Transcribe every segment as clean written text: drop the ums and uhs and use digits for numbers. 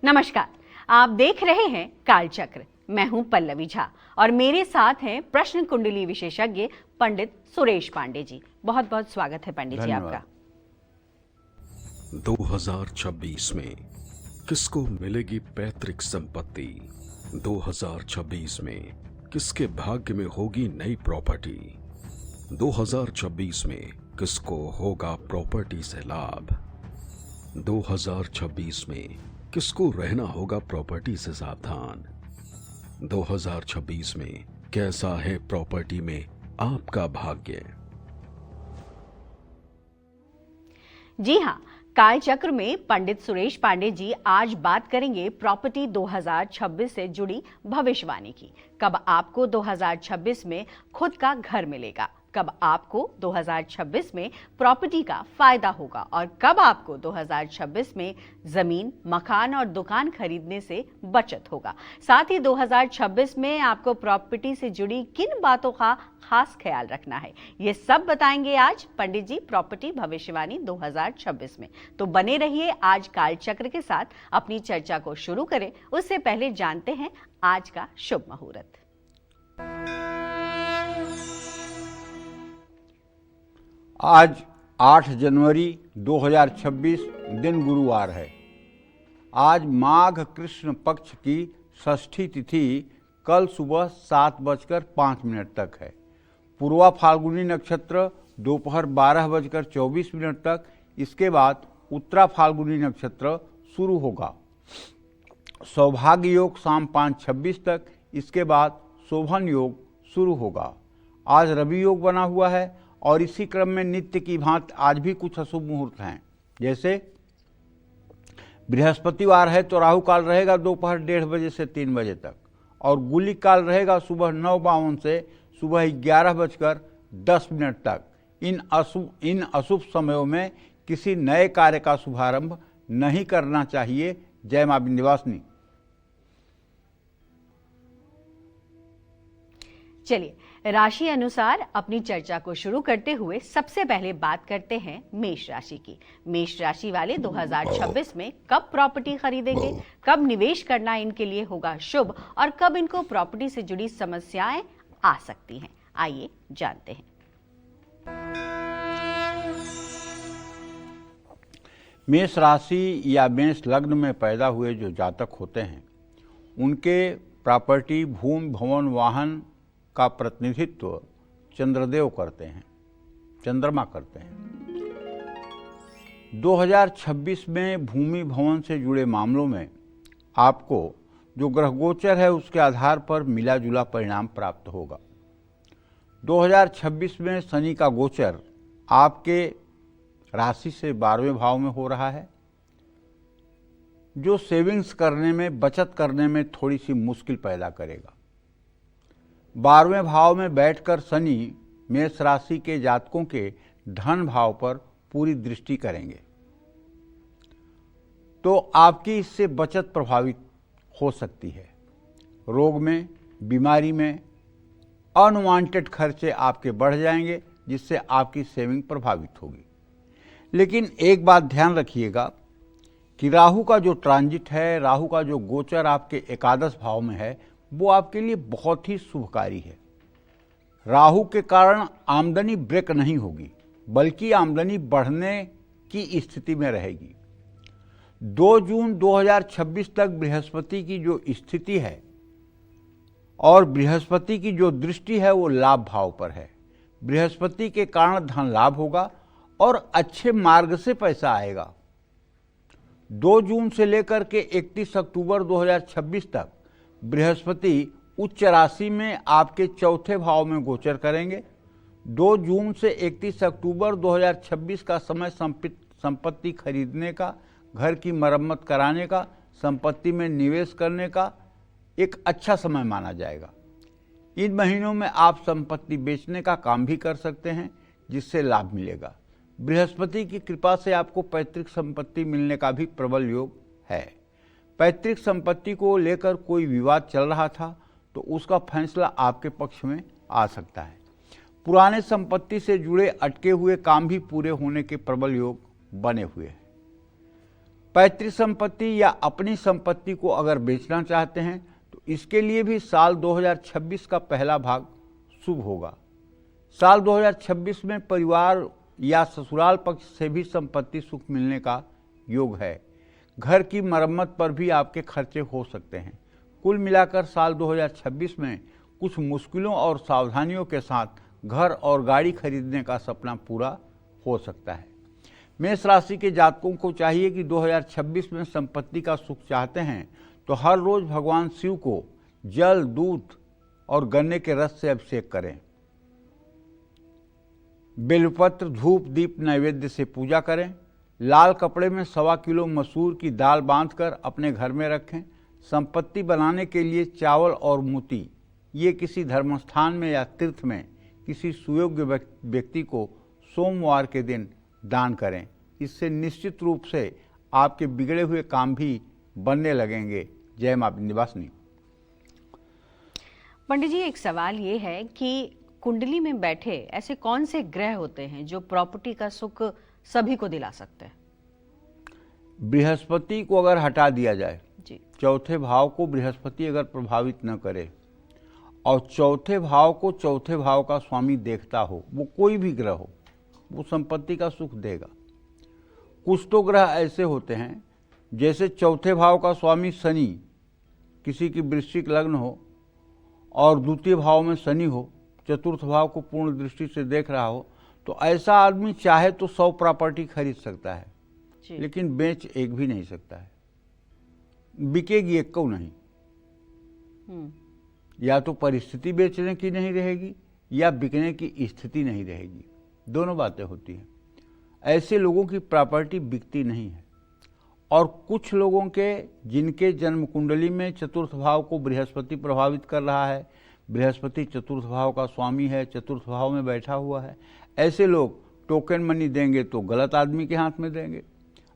नमस्कार, आप देख रहे हैं कालचक्र। मैं हूं पल्लवी झा और मेरे साथ हैं प्रश्न कुंडली विशेषज्ञ पंडित सुरेश पांडे जी। बहुत बहुत स्वागत है पंडित जी आपका। 2026 में किसको मिलेगी पैतृक संपत्ति? 2026 में किसके भाग्य में होगी नई प्रॉपर्टी? 2026 में किसको होगा प्रॉपर्टी से लाभ? 2026 में किसको रहना होगा प्रॉपर्टी से सावधान? 2026 में कैसा है प्रॉपर्टी में आपका भाग्य? जी हाँ, कालचक्र में पंडित सुरेश पांडे जी आज बात करेंगे प्रॉपर्टी 2026 से जुड़ी भविष्यवाणी की। कब आपको 2026 में खुद का घर मिलेगा, कब आपको 2026 में प्रॉपर्टी का फायदा होगा और कब आपको 2026 में जमीन, मकान और दुकान खरीदने से बचत होगा। साथ ही 2026 में आपको प्रॉपर्टी से जुड़ी किन बातों का खास ख्याल रखना है, ये सब बताएंगे आज पंडित जी प्रॉपर्टी भविष्यवाणी 2026 में। तो बने रहिए आज कालचक्र के साथ। अपनी चर्चा को शुरू करें उससे पहले जानते हैं आज का शुभ मुहूर्त। आज 8 जनवरी 2026 दिन गुरुवार है। आज माघ कृष्ण पक्ष की षष्ठी तिथि कल सुबह 7:05 तक है। पूर्वा फाल्गुनी नक्षत्र दोपहर 12:24 तक, इसके बाद उत्तरा फाल्गुनी नक्षत्र शुरू होगा। सौभाग्य योग शाम 5:26 तक, इसके बाद शोभन योग शुरू होगा। आज रवि योग बना हुआ है और इसी क्रम में नित्य की भांति आज भी कुछ अशुभ मुहूर्त हैं। जैसे बृहस्पतिवार है तो राहु काल रहेगा दोपहर 1:30 बजे से 3 बजे तक और गुलिक काल रहेगा सुबह 9:52 से सुबह 11:10 तक। इन अशुभ समयों में किसी नए कार्य का शुभारंभ नहीं करना चाहिए। जय मां विंध्यवासिनी। चलिए राशि अनुसार अपनी चर्चा को शुरू करते हुए सबसे पहले बात करते हैं मेष राशि की। मेष राशि वाले 2026 में कब प्रॉपर्टी खरीदेंगे, कब निवेश करना इनके लिए होगा शुभ और कब इनको प्रॉपर्टी से जुड़ी समस्याएं आ सकती हैं, आइए जानते हैं। मेष राशि या मेष लग्न में पैदा हुए जो जातक होते हैं उनके प्रॉपर्टी, भूमि, भवन, वाहन का प्रतिनिधित्व चंद्रदेव करते हैं, चंद्रमा करते हैं। 2026 में भूमि भवन से जुड़े मामलों में आपको जो ग्रह गोचर है उसके आधार पर मिला जुला परिणाम प्राप्त होगा। 2026 में शनि का गोचर आपके राशि से 12वें भाव में हो रहा है, जो सेविंग्स करने में, बचत करने में थोड़ी सी मुश्किल पैदा करेगा। 12वें भाव में बैठकर शनि मेष राशि के जातकों के धन भाव पर पूरी दृष्टि करेंगे, तो आपकी इससे बचत प्रभावित हो सकती है। रोग में, बीमारी में अनवांटेड खर्चे आपके बढ़ जाएंगे, जिससे आपकी सेविंग प्रभावित होगी। लेकिन एक बात ध्यान रखिएगा कि राहु का जो ट्रांजिट है, राहु का जो गोचर आपके एकादश भाव में है, वो आपके लिए बहुत ही शुभकारी है। राहु के कारण आमदनी ब्रेक नहीं होगी, बल्कि आमदनी बढ़ने की स्थिति में रहेगी। 2 जून 2026 तक बृहस्पति की जो स्थिति है और बृहस्पति की जो दृष्टि है वो लाभ भाव पर है। बृहस्पति के कारण धन लाभ होगा और अच्छे मार्ग से पैसा आएगा। 2 जून से लेकर के 31 अक्टूबर 2026 तक बृहस्पति उच्च राशि में आपके चौथे भाव में गोचर करेंगे। 2 जून से 31 अक्टूबर 2026 का समय संपत्ति खरीदने का, घर की मरम्मत कराने का, संपत्ति में निवेश करने का एक अच्छा समय माना जाएगा। इन महीनों में आप संपत्ति बेचने का काम भी कर सकते हैं, जिससे लाभ मिलेगा। बृहस्पति की कृपा से आपको पैतृक संपत्ति मिलने का भी प्रबल योग है। पैतृक संपत्ति को लेकर कोई विवाद चल रहा था तो उसका फैसला आपके पक्ष में आ सकता है। पुराने संपत्ति से जुड़े अटके हुए काम भी पूरे होने के प्रबल योग बने हुए हैं। पैतृक संपत्ति या अपनी संपत्ति को अगर बेचना चाहते हैं तो इसके लिए भी साल 2026 का पहला भाग शुभ होगा। साल 2026 में परिवार या ससुराल पक्ष से भी संपत्ति सुख मिलने का योग है। घर की मरम्मत पर भी आपके खर्चे हो सकते हैं। कुल मिलाकर साल 2026 में कुछ मुश्किलों और सावधानियों के साथ घर और गाड़ी खरीदने का सपना पूरा हो सकता है। मेष राशि के जातकों को चाहिए कि 2026 में संपत्ति का सुख चाहते हैं तो हर रोज भगवान शिव को जल, दूध और गन्ने के रस से अभिषेक करें। बेलपत्र, धूप, दीप नैवेद्य से पूजा करें। लाल कपड़े में 1.25 किलो मसूर की दाल बांधकर अपने घर में रखें। संपत्ति बनाने के लिए चावल और मोती ये किसी धर्मस्थान में या तीर्थ में किसी सुयोग्य व्यक्ति को सोमवार के दिन दान करें। इससे निश्चित रूप से आपके बिगड़े हुए काम भी बनने लगेंगे। जय मां विंध्यवासिनी। पंडित जी, एक सवाल ये है कि कुंडली में बैठे ऐसे कौन से ग्रह होते हैं जो प्रॉपर्टी का सुख सभी को दिला सकते हैं? बृहस्पति को अगर हटा दिया जाए जी, चौथे भाव को बृहस्पति अगर प्रभावित न करे और चौथे भाव को चौथे भाव का स्वामी देखता हो, वो कोई भी ग्रह हो, वो संपत्ति का सुख देगा। कुछ तो ग्रह ऐसे होते हैं जैसे चौथे भाव का स्वामी शनि, किसी की वृश्चिक लग्न हो और द्वितीय भाव में शनि हो, चतुर्थ भाव को पूर्ण दृष्टि से देख रहा हो, तो ऐसा आदमी चाहे तो 100 प्रॉपर्टी खरीद सकता है लेकिन बेच एक भी नहीं सकता है। बिकेगी एक को नहीं। या तो परिस्थिति बेचने की नहीं रहेगी या बिकने की स्थिति नहीं रहेगी, दोनों बातें होती हैं। ऐसे लोगों की प्रॉपर्टी बिकती नहीं है। और कुछ लोगों के जिनके जन्म कुंडली में चतुर्थ भाव को बृहस्पति प्रभावित कर रहा है, बृहस्पति चतुर्थ भाव का स्वामी है, चतुर्थ भाव में बैठा हुआ है, ऐसे लोग टोकन मनी देंगे तो गलत आदमी के हाथ में देंगे,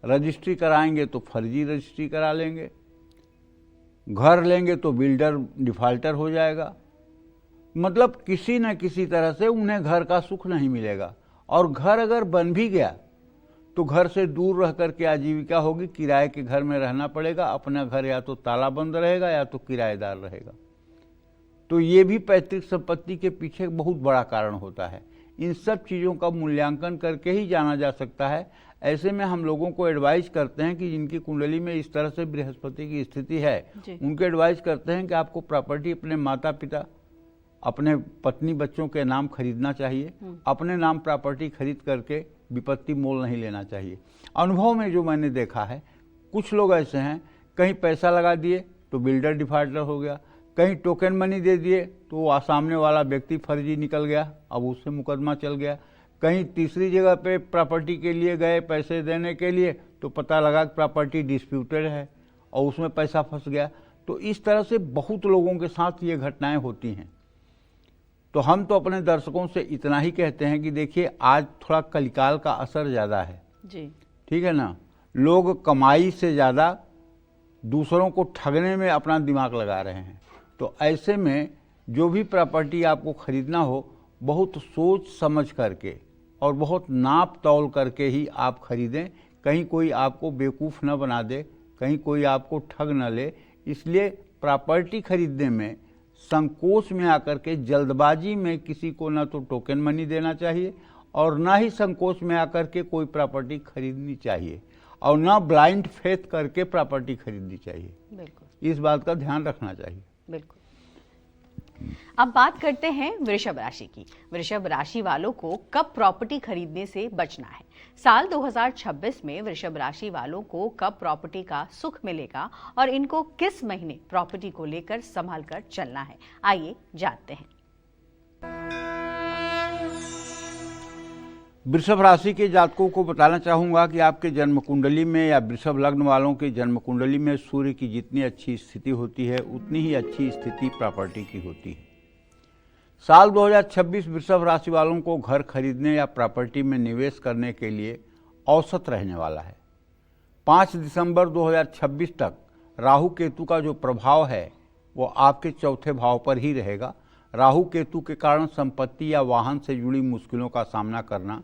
रजिस्ट्री कराएंगे तो फर्जी रजिस्ट्री करा लेंगे, घर लेंगे तो बिल्डर डिफाल्टर हो जाएगा। मतलब किसी न किसी तरह से उन्हें घर का सुख नहीं मिलेगा। और घर अगर बन भी गया तो घर से दूर रह करके आजीविका होगी, किराए के घर में रहना पड़ेगा। अपना घर या तो ताला बंद रहेगा या तो किराएदार रहेगा। तो ये भी पैतृक संपत्ति के पीछे बहुत बड़ा कारण होता है। इन सब चीज़ों का मूल्यांकन करके ही जाना जा सकता है। ऐसे में हम लोगों को एडवाइस करते हैं कि जिनकी कुंडली में इस तरह से बृहस्पति की स्थिति है, उनको एडवाइस करते हैं कि आपको प्रॉपर्टी अपने माता पिता, अपने पत्नी, बच्चों के नाम खरीदना चाहिए। अपने नाम प्रॉपर्टी खरीद करके विपत्ति मोल नहीं लेना चाहिए। अनुभव में जो मैंने देखा है, कुछ लोग ऐसे हैं, कहीं पैसा लगा दिए तो बिल्डर डिफाल्टर हो गया, कहीं टोकन मनी दे दिए तो सामने वाला व्यक्ति फर्जी निकल गया, अब उससे मुकदमा चल गया। कहीं तीसरी जगह पे प्रॉपर्टी के लिए गए पैसे देने के लिए तो पता लगा कि प्रॉपर्टी डिस्प्यूटेड है और उसमें पैसा फंस गया। तो इस तरह से बहुत लोगों के साथ ये घटनाएं होती हैं। तो हम तो अपने दर्शकों से इतना ही कहते हैं कि देखिए, आज थोड़ा कलिकाल का असर ज़्यादा है जी, ठीक है ना। लोग कमाई से ज़्यादा दूसरों को ठगने में अपना दिमाग लगा रहे हैं। तो ऐसे में जो भी प्रॉपर्टी आपको खरीदना हो, बहुत सोच समझ करके और बहुत नाप तौल करके ही आप खरीदें। कहीं कोई आपको बेवकूफ़ न बना दे, कहीं कोई आपको ठग न ले। इसलिए प्रॉपर्टी खरीदने में संकोच में आकर के, जल्दबाजी में किसी को ना तो टोकन मनी देना चाहिए और ना ही संकोच में आकर के कोई प्रॉपर्टी खरीदनी चाहिए और ना ब्लाइंड फेथ करके प्रॉपर्टी खरीदनी चाहिए। बिल्कुल, इस बात का ध्यान रखना चाहिए। बिल्कुल। अब बात करते हैं वृषभ राशि की। वृषभ राशि वालों को कब प्रॉपर्टी खरीदने से बचना है? साल 2026 में वृषभ राशि वालों को कब प्रॉपर्टी का सुख मिलेगा और इनको किस महीने प्रॉपर्टी को लेकर संभाल कर चलना है? आइए जानते हैं। वृषभ राशि के जातकों को बताना चाहूंगा कि आपके जन्म कुंडली में या वृषभ लग्न वालों के जन्म कुंडली में सूर्य की जितनी अच्छी स्थिति होती है, उतनी ही अच्छी स्थिति प्रॉपर्टी की होती है। साल 2026 वृषभ राशि वालों को घर खरीदने या प्रॉपर्टी में निवेश करने के लिए औसत रहने वाला है। 5 दिसंबर 2026 तक राहु केतु का जो प्रभाव है वो आपके चौथे भाव पर ही रहेगा। राहु केतु के कारण संपत्ति या वाहन से जुड़ी मुश्किलों का सामना करना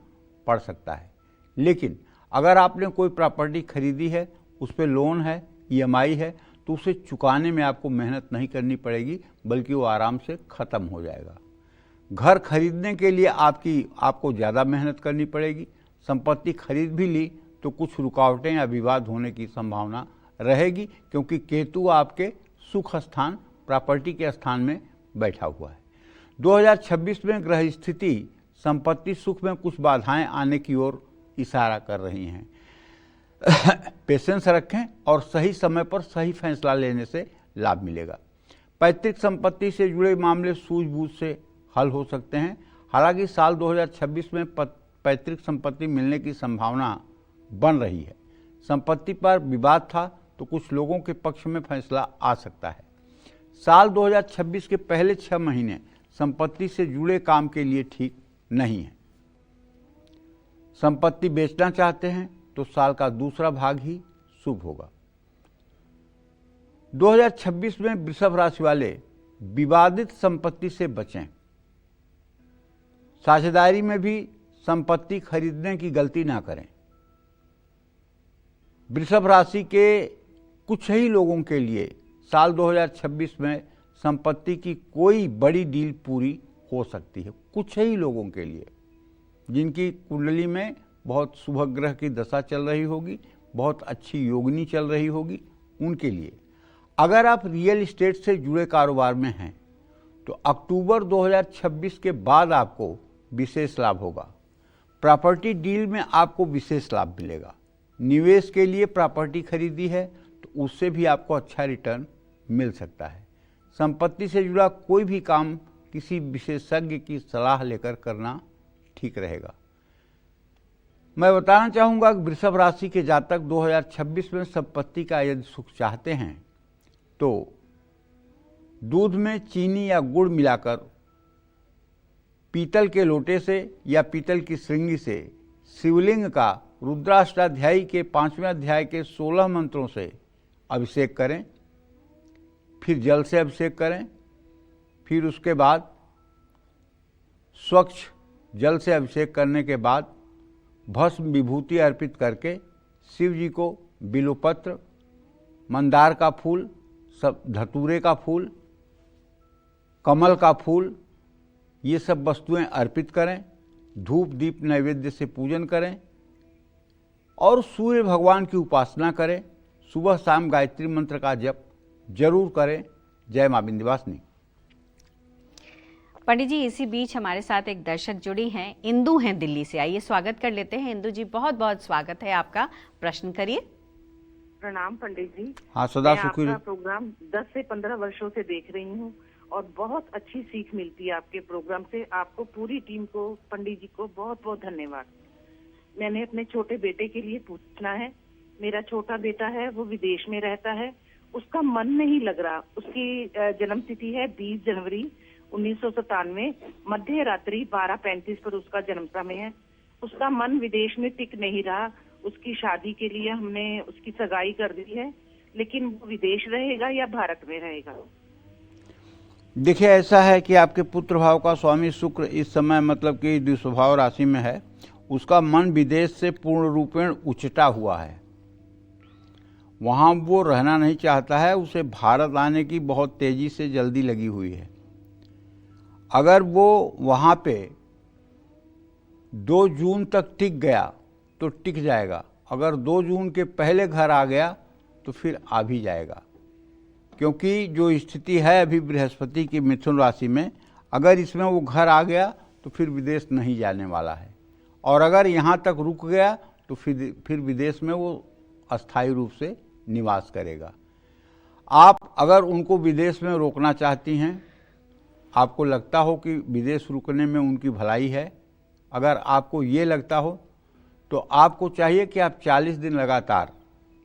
पड़ सकता है। लेकिन अगर आपने कोई प्रॉपर्टी खरीदी है, उस पर लोन है, ईएमआई है, तो उसे चुकाने में आपको मेहनत नहीं करनी पड़ेगी, बल्कि वो आराम से ख़त्म हो जाएगा। घर खरीदने के लिए आपको ज़्यादा मेहनत करनी पड़ेगी। संपत्ति खरीद भी ली तो कुछ रुकावटें या विवाद होने की संभावना रहेगी, क्योंकि केतु आपके सुख स्थान, प्रॉपर्टी के स्थान में बैठा हुआ है। 2026 में ग्रह स्थिति संपत्ति सुख में कुछ बाधाएं आने की ओर इशारा कर रही हैं। पेशेंस रखें और सही समय पर सही फैसला लेने से लाभ मिलेगा। पैतृक संपत्ति से जुड़े मामले सूझबूझ से हल हो सकते हैं। हालांकि साल 2026 में पैतृक संपत्ति मिलने की संभावना बन रही है। संपत्ति पर विवाद था तो कुछ लोगों के पक्ष में फैसला आ सकता है। साल 2026 के पहले 6 महीने संपत्ति से जुड़े काम के लिए ठीक नहीं है। संपत्ति बेचना चाहते हैं तो साल का दूसरा भाग ही शुभ होगा। 2026 में वृषभ राशि वाले विवादित संपत्ति से बचें। साझेदारी में भी संपत्ति खरीदने की गलती ना करें। वृषभ राशि के कुछ ही लोगों के लिए साल 2026 में संपत्ति की कोई बड़ी डील पूरी हो सकती है। कुछ ही लोगों के लिए जिनकी कुंडली में बहुत शुभ ग्रह की दशा चल रही होगी, बहुत अच्छी योगिनी चल रही होगी, उनके लिए। अगर आप रियल एस्टेट से जुड़े कारोबार में हैं तो अक्टूबर 2026 के बाद आपको विशेष लाभ होगा। प्रॉपर्टी डील में आपको विशेष लाभ मिलेगा। निवेश के लिए प्रॉपर्टी खरीदी है तो उससे भी आपको अच्छा रिटर्न मिल सकता है। संपत्ति से जुड़ा कोई भी काम किसी विशेषज्ञ की सलाह लेकर करना ठीक रहेगा। मैं बताना चाहूँगा कि वृषभ राशि के जातक 2026 में संपत्ति का यदि सुख चाहते हैं तो दूध में चीनी या गुड़ मिलाकर पीतल के लोटे से या पीतल की श्रृंगी से शिवलिंग का रुद्राष्टाध्यायी के 5वें अध्याय के 16 मंत्रों से अभिषेक करें। फिर जल से अभिषेक करें। फिर उसके बाद स्वच्छ जल से अभिषेक करने के बाद भस्म विभूति अर्पित करके शिव जी को बिल्वपत्र, मंदार का फूल, सब धतूरे का फूल, कमल का फूल, ये सब वस्तुएं अर्पित करें। धूप दीप नैवेद्य से पूजन करें और सूर्य भगवान की उपासना करें। सुबह शाम गायत्री मंत्र का जप जरूर करें। जय मां विंध्यवासिनी। पंडित जी, इसी बीच हमारे साथ एक दर्शक जुड़ी हैं, इंदु हैं दिल्ली से। आइए स्वागत कर लेते हैं। इंदु जी, बहुत बहुत स्वागत है आपका। प्रश्न करिए। प्रणाम पंडित जी। हाँ, सदा मैं सुखी। आपका प्रोग्राम 10 से 15 वर्षों से देख रही हूँ और बहुत अच्छी सीख मिलती है आपके प्रोग्राम से। आपको, पूरी टीम को, पंडित जी को बहुत बहुत धन्यवाद। मैंने अपने छोटे बेटे के लिए पूछना है। मेरा छोटा बेटा है, वो विदेश में रहता है, उसका मन नहीं लग रहा। उसकी जन्म तिथि है 20 जनवरी 1997, मध्य रात्रि 12:35 पर उसका जन्म समय है। उसका मन विदेश में टिक नहीं रहा। उसकी शादी के लिए हमने उसकी सगाई कर दी है, लेकिन वो विदेश रहेगा या भारत में रहेगा? देखिए, ऐसा है कि आपके पुत्र भाव का स्वामी शुक्र इस समय मतलब कि द्विस्वभाव राशि में है। उसका मन विदेश से पूर्ण रूपेण उचटा हुआ है। वहाँ वो रहना नहीं चाहता है। उसे भारत आने की बहुत तेजी से जल्दी लगी हुई है। अगर वो वहाँ पे 2 जून तक टिक गया तो टिक जाएगा। अगर 2 जून के पहले घर आ गया तो फिर आ भी जाएगा, क्योंकि जो स्थिति है अभी बृहस्पति की मिथुन राशि में, अगर इसमें वो घर आ गया तो फिर विदेश नहीं जाने वाला है। और अगर यहाँ तक रुक गया तो फिर विदेश में वो अस्थायी रूप से निवास करेगा। आप अगर उनको विदेश में रोकना चाहती हैं, आपको लगता हो कि विदेश रुकने में उनकी भलाई है, अगर आपको ये लगता हो तो आपको चाहिए कि आप 40 दिन लगातार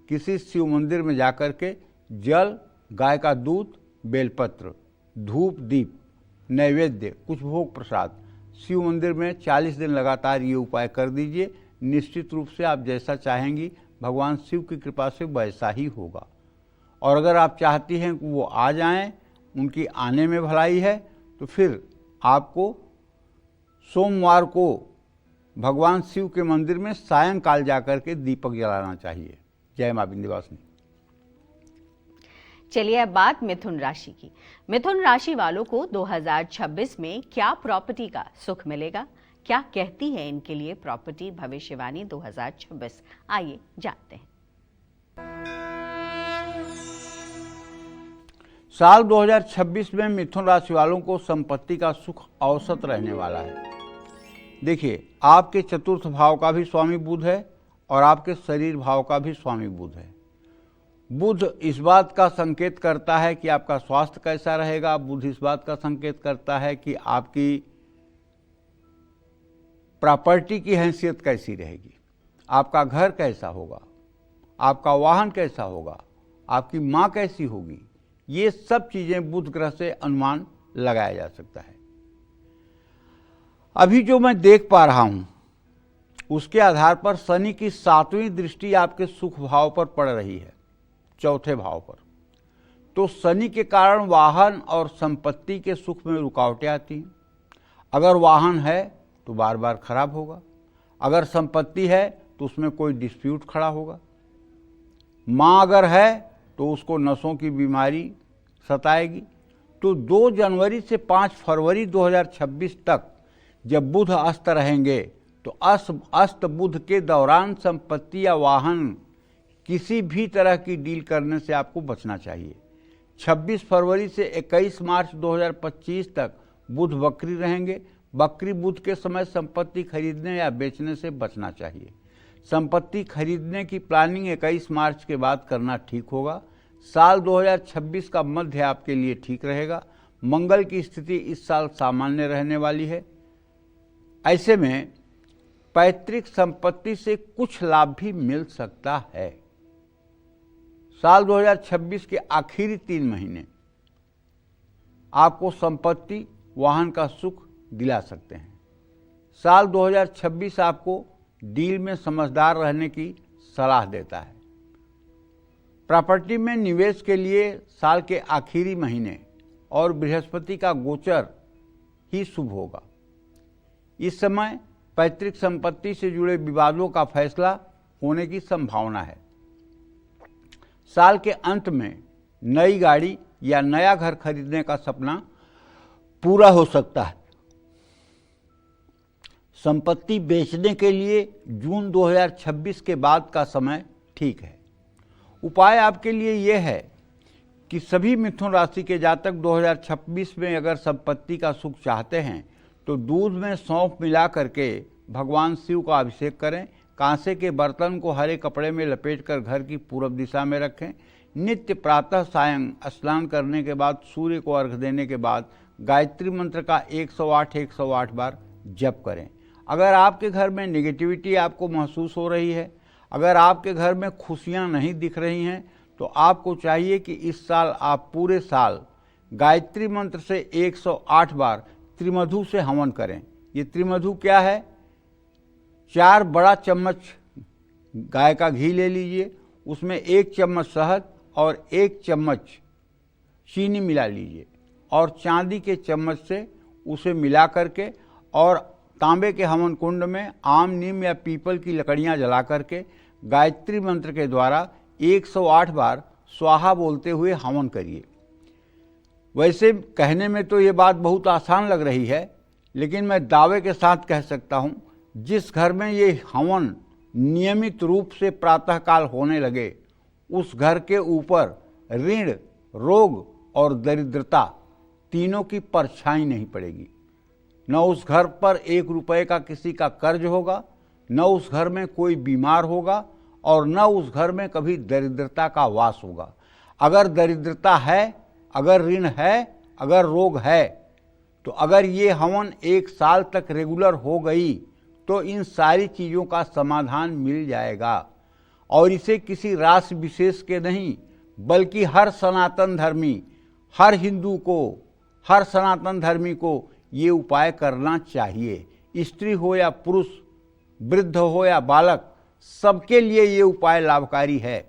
किसी शिव मंदिर में जाकर के जल, गाय का दूध, बेलपत्र, धूप दीप, नैवेद्य, कुछ भोग प्रसाद शिव मंदिर में 40 दिन लगातार ये उपाय कर दीजिए। निश्चित रूप से आप जैसा चाहेंगी भगवान शिव की कृपा से वैसा ही होगा। और अगर आप चाहती हैं कि वो आ जाएं, उनकी आने में भलाई है, तो फिर आपको सोमवार को भगवान शिव के मंदिर में सायंकाल जाकर के दीपक जलाना चाहिए। जय मां विंध्यवासिनी। चलिए अब बात मिथुन राशि की। मिथुन राशि वालों को 2026 में क्या प्रॉपर्टी का सुख मिलेगा? क्या कहती है इनके लिए प्रॉपर्टी भविष्यवाणी 2026? आइए जानते हैं। साल 2026 में मिथुन राशि वालों को संपत्ति का सुख औसत रहने वाला है। देखिए, आपके चतुर्थ भाव का भी स्वामी बुध है और आपके शरीर भाव का भी स्वामी बुध है। बुध इस बात का संकेत करता है कि आपका स्वास्थ्य कैसा रहेगा। बुध इस बात का संकेत करता है कि आपकी प्रॉपर्टी की हैसियत कैसी रहेगी, आपका घर कैसा होगा, आपका वाहन कैसा होगा, आपकी माँ कैसी होगी। ये सब चीजें बुध ग्रह से अनुमान लगाया जा सकता है। अभी जो मैं देख पा रहा हूं उसके आधार पर शनि की 7वीं दृष्टि आपके सुख भाव पर पड़ रही है, चौथे भाव पर। तो शनि के कारण वाहन और संपत्ति के सुख में रुकावटें आती हैं। अगर वाहन है तो बार बार खराब होगा, अगर संपत्ति है तो उसमें कोई डिस्प्यूट खड़ा होगा। माँ अगर है तो उसको नसों की बीमारी सताएगी। तो 2 जनवरी से 5 फरवरी 2026 तक जब बुध अस्त रहेंगे तो अस्त बुध के दौरान संपत्ति या वाहन किसी भी तरह की डील करने से आपको बचना चाहिए। 26 फरवरी से 21 मार्च 2025 तक बुध वक्री रहेंगे। वक्री बुध के समय संपत्ति खरीदने या बेचने से बचना चाहिए। संपत्ति खरीदने की प्लानिंग 21 मार्च के बाद करना ठीक होगा। साल 2026 का मध्य आपके लिए ठीक रहेगा। मंगल की स्थिति इस साल सामान्य रहने वाली है। ऐसे में पैतृक संपत्ति से कुछ लाभ भी मिल सकता है। साल 2026 के आखिरी 3 महीने आपको संपत्ति वाहन का सुख दिला सकते हैं। साल 2026 आपको डील में समझदार रहने की सलाह देता है। प्रॉपर्टी में निवेश के लिए साल के आखिरी महीने और बृहस्पति का गोचर ही शुभ होगा। इस समय पैतृक संपत्ति से जुड़े विवादों का फैसला होने की संभावना है। साल के अंत में नई गाड़ी या नया घर खरीदने का सपना पूरा हो सकता है। संपत्ति बेचने के लिए जून 2026 के बाद का समय ठीक है। उपाय आपके लिए यह है कि सभी मिथुन राशि के जातक 2026 में अगर संपत्ति का सुख चाहते हैं तो दूध में सौंफ मिला करके भगवान शिव का अभिषेक करें। कांसे के बर्तन को हरे कपड़े में लपेटकर घर की पूर्व दिशा में रखें। नित्य प्रातः सायं स्नान करने के बाद सूर्य को अर्घ्य देने के बाद गायत्री मंत्र का 108 बार जप करें। अगर आपके घर में नेगेटिविटी आपको महसूस हो रही है, अगर आपके घर में खुशियां नहीं दिख रही हैं, तो आपको चाहिए कि इस साल आप पूरे साल गायत्री मंत्र से 108 बार त्रिमधु से हवन करें। ये त्रिमधु क्या है? 4 बड़ा चम्मच गाय का घी ले लीजिए, उसमें 1 चम्मच शहद और 1 चम्मच चीनी मिला लीजिए और चांदी के चम्मच से उसे मिला करके और तांबे के हवन कुंड में आम, नीम या पीपल की लकड़ियां जला करके गायत्री मंत्र के द्वारा 108 बार स्वाहा बोलते हुए हवन करिए। वैसे कहने में तो ये बात बहुत आसान लग रही है, लेकिन मैं दावे के साथ कह सकता हूँ, जिस घर में ये हवन नियमित रूप से प्रातःकाल होने लगे, उस घर के ऊपर ऋण, रोग और दरिद्रता तीनों की परछाई नहीं पड़ेगी। न उस घर पर 1 रुपए का किसी का कर्ज होगा, न उस घर में कोई बीमार होगा और न उस घर में कभी दरिद्रता का वास होगा। अगर दरिद्रता है, अगर ऋण है, अगर रोग है, तो अगर ये हवन 1 साल तक रेगुलर हो गई तो इन सारी चीज़ों का समाधान मिल जाएगा। और इसे किसी राशि विशेष के नहीं, बल्कि हर सनातन धर्मी, हर हिंदू को, हर सनातन धर्मी को ये उपाय करना चाहिए। स्त्री हो या पुरुष, वृद्ध हो या बालक, सबके लिए ये उपाय लाभकारी है।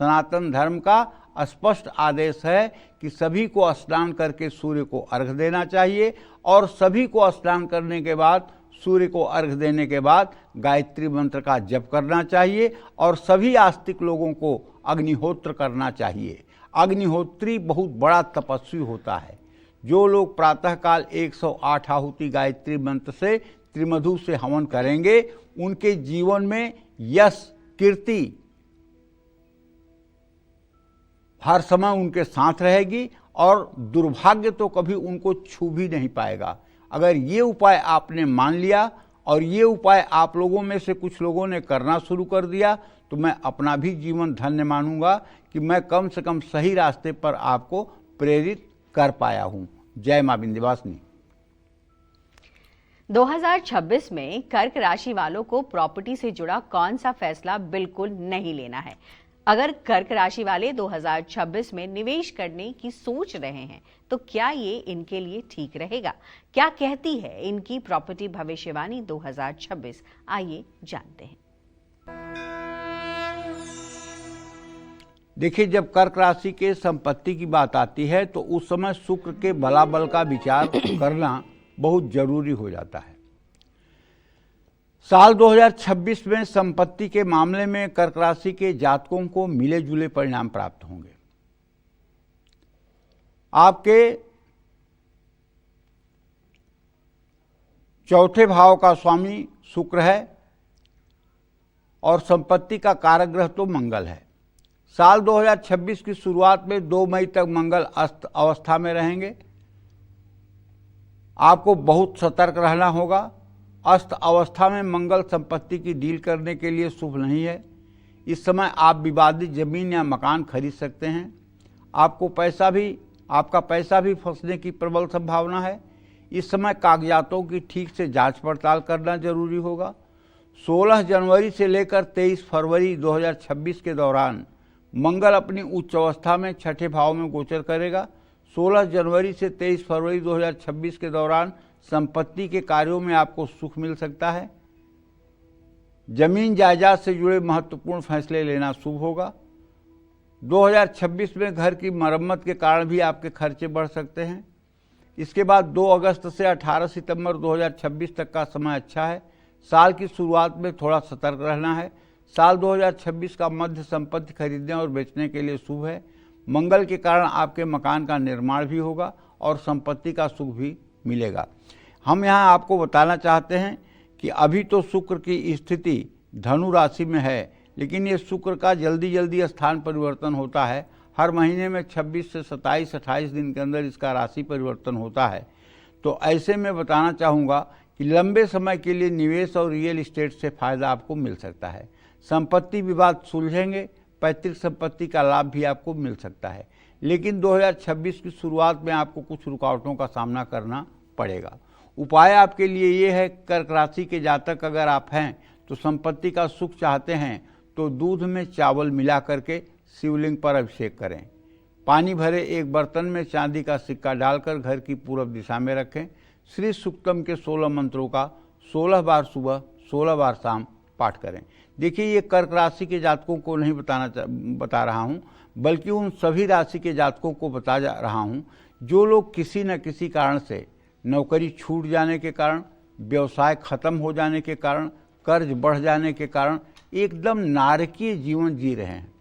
सनातन धर्म का स्पष्ट आदेश है कि सभी को स्नान करके सूर्य को अर्घ्य देना चाहिए और सभी को स्नान करने के बाद सूर्य को अर्घ देने के बाद गायत्री मंत्र का जप करना चाहिए और सभी आस्तिक लोगों को अग्निहोत्र करना चाहिए। अग्निहोत्री बहुत बड़ा तपस्वी होता है। जो लोग प्रातःकाल 108 आहुति गायत्री मंत्र से त्रिमधु से हवन करेंगे उनके जीवन में यश कीर्ति हर समय उनके साथ रहेगी और दुर्भाग्य तो कभी उनको छू भी नहीं पाएगा। अगर ये उपाय आपने मान लिया और ये उपाय आप लोगों में से कुछ लोगों ने करना शुरू कर दिया तो मैं अपना भी जीवन धन्य मानूंगा कि मैं कम से कम सही रास्ते पर आपको प्रेरित कर पाया हूं। जय मां विंध्यवासिनी। 2026 में कर्क राशि वालों को प्रॉपर्टी से जुड़ा कौन सा फैसला बिल्कुल नहीं लेना है? अगर कर्क राशि वाले 2026 में निवेश करने की सोच रहे हैं तो क्या ये इनके लिए ठीक रहेगा? क्या कहती है इनकी प्रॉपर्टी भविष्यवाणी 2026? आइए जानते हैं। देखिए, जब कर्क राशि के संपत्ति की बात आती है तो उस समय शुक्र के बलाबल का विचार करना बहुत जरूरी हो जाता है। साल 2026 में संपत्ति के मामले में कर्क राशि के जातकों को मिले जुले परिणाम प्राप्त होंगे। आपके चौथे भाव का स्वामी शुक्र है और संपत्ति का कारक ग्रह तो मंगल है। साल 2026 की शुरुआत में 2 मई तक मंगल अस्त अवस्था में रहेंगे। आपको बहुत सतर्क रहना होगा। अस्त अवस्था में मंगल संपत्ति की डील करने के लिए शुभ नहीं है। इस समय आप विवादित जमीन या मकान खरीद सकते हैं। आपका पैसा भी फंसने की प्रबल संभावना है। इस समय कागजातों की ठीक से जांच पड़ताल करना जरूरी होगा। 16 जनवरी से लेकर 23 फरवरी 2026 के दौरान मंगल अपनी उच्च अवस्था में छठे भाव में गोचर करेगा। 16 जनवरी से 23 फरवरी 2026 के दौरान संपत्ति के कार्यों में आपको सुख मिल सकता है। जमीन जायदाद से जुड़े महत्वपूर्ण फैसले लेना शुभ होगा। 2026 में घर की मरम्मत के कारण भी आपके खर्चे बढ़ सकते हैं। इसके बाद 2 अगस्त से 18 सितंबर 2026 तक का समय अच्छा है। साल की शुरुआत में थोड़ा सतर्क रहना है। साल 2026 का मध्य संपत्ति खरीदने और बेचने के लिए शुभ है। मंगल के कारण आपके मकान का निर्माण भी होगा और संपत्ति का सुख भी मिलेगा। हम यहाँ आपको बताना चाहते हैं कि अभी तो शुक्र की स्थिति धनु राशि में है, लेकिन ये शुक्र का जल्दी स्थान परिवर्तन होता है। हर महीने में 26 से 27-28 दिन के अंदर इसका राशि परिवर्तन होता है। तो ऐसे में बताना चाहूँगा कि लंबे समय के लिए निवेश और रियल एस्टेट से फायदा आपको मिल सकता है। संपत्ति विवाद सुलझेंगे। पैतृक संपत्ति का लाभ भी आपको मिल सकता है, लेकिन 2026 की शुरुआत में आपको कुछ रुकावटों का सामना करना पड़ेगा। उपाय आपके लिए ये है, कर्क राशि के जातक अगर आप हैं तो संपत्ति का सुख चाहते हैं तो दूध में चावल मिला करके शिवलिंग पर अभिषेक करें। पानी भरे एक बर्तन में चांदी का सिक्का डालकर घर की पूर्व दिशा में रखें। श्री सूक्तम के 16 मंत्रों का 16 बार सुबह 16 बार शाम पाठ करें। देखिए, ये कर्क राशि के जातकों को नहीं बता रहा हूँ, बल्कि उन सभी राशि के जातकों को बता रहा हूँ जो लोग किसी न किसी कारण से, नौकरी छूट जाने के कारण, व्यवसाय खत्म हो जाने के कारण, कर्ज बढ़ जाने के कारण एकदम नारकीय जीवन जी रहे हैं।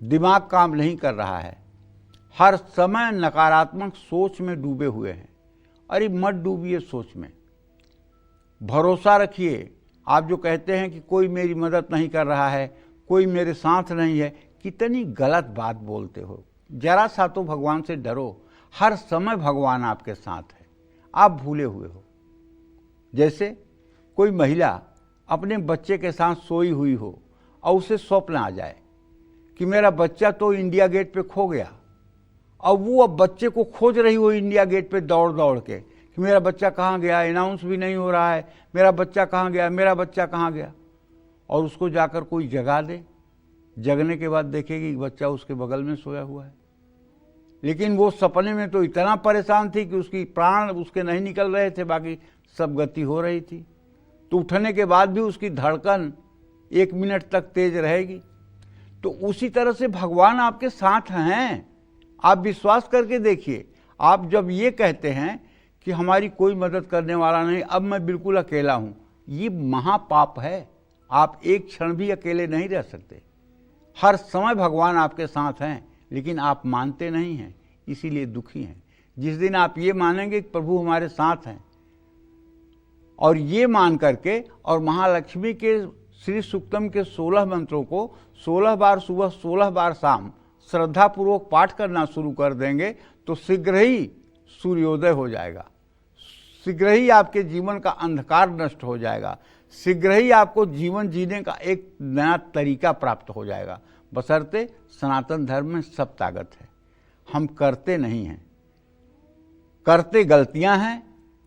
दिमाग काम नहीं कर रहा है, हर समय नकारात्मक सोच में डूबे हुए हैं। अरे मत डूबिए सोच में, भरोसा रखिए। आप जो कहते हैं कि कोई मेरी मदद नहीं कर रहा है, कोई मेरे साथ नहीं है, कितनी गलत बात बोलते हो। जरा सा तो भगवान से डरो। हर समय भगवान आपके साथ है, आप भूले हुए हो। जैसे कोई महिला अपने बच्चे के साथ सोई हुई हो और उसे स्वप्न आ जाए कि मेरा बच्चा तो इंडिया गेट पे खो गया, और वो अब बच्चे को खोज रही हो इंडिया गेट पे दौड़ दौड़ के कि मेरा बच्चा कहाँ गया, अनाउंस भी नहीं हो रहा है, मेरा बच्चा कहाँ गया, मेरा बच्चा कहाँ गया। और उसको जाकर कोई जगा दे। जगने के बाद देखेगी कि बच्चा उसके बगल में सोया हुआ है, लेकिन वो सपने में तो इतना परेशान थी कि उसकी प्राण उसके नहीं निकल रहे थे, बाकी सब गति हो रही थी। तो उठने के बाद भी उसकी धड़कन 1 मिनट तक तेज रहेगी। तो उसी तरह से भगवान आपके साथ हैं। आप विश्वास करके देखिए। आप जब ये कहते हैं कि हमारी कोई मदद करने वाला नहीं, अब मैं बिल्कुल अकेला हूँ, ये महापाप है। आप एक क्षण भी अकेले नहीं रह सकते। हर समय भगवान आपके साथ हैं, लेकिन आप मानते नहीं हैं, इसीलिए दुखी हैं। जिस दिन आप ये मानेंगे कि प्रभु हमारे साथ हैं, और ये मान करके और महालक्ष्मी के श्री सूक्तम के 16 मंत्रों को 16 बार सुबह 16 बार शाम श्रद्धापूर्वक पाठ करना शुरू कर देंगे तो शीघ्र ही सूर्योदय हो जाएगा, शीघ्र ही आपके जीवन का अंधकार नष्ट हो जाएगा, शीघ्र ही आपको जीवन जीने का एक नया तरीका प्राप्त हो जाएगा। बशर्ते सनातन धर्म में सब ताकत है। हम करते नहीं हैं, करते गलतियां हैं,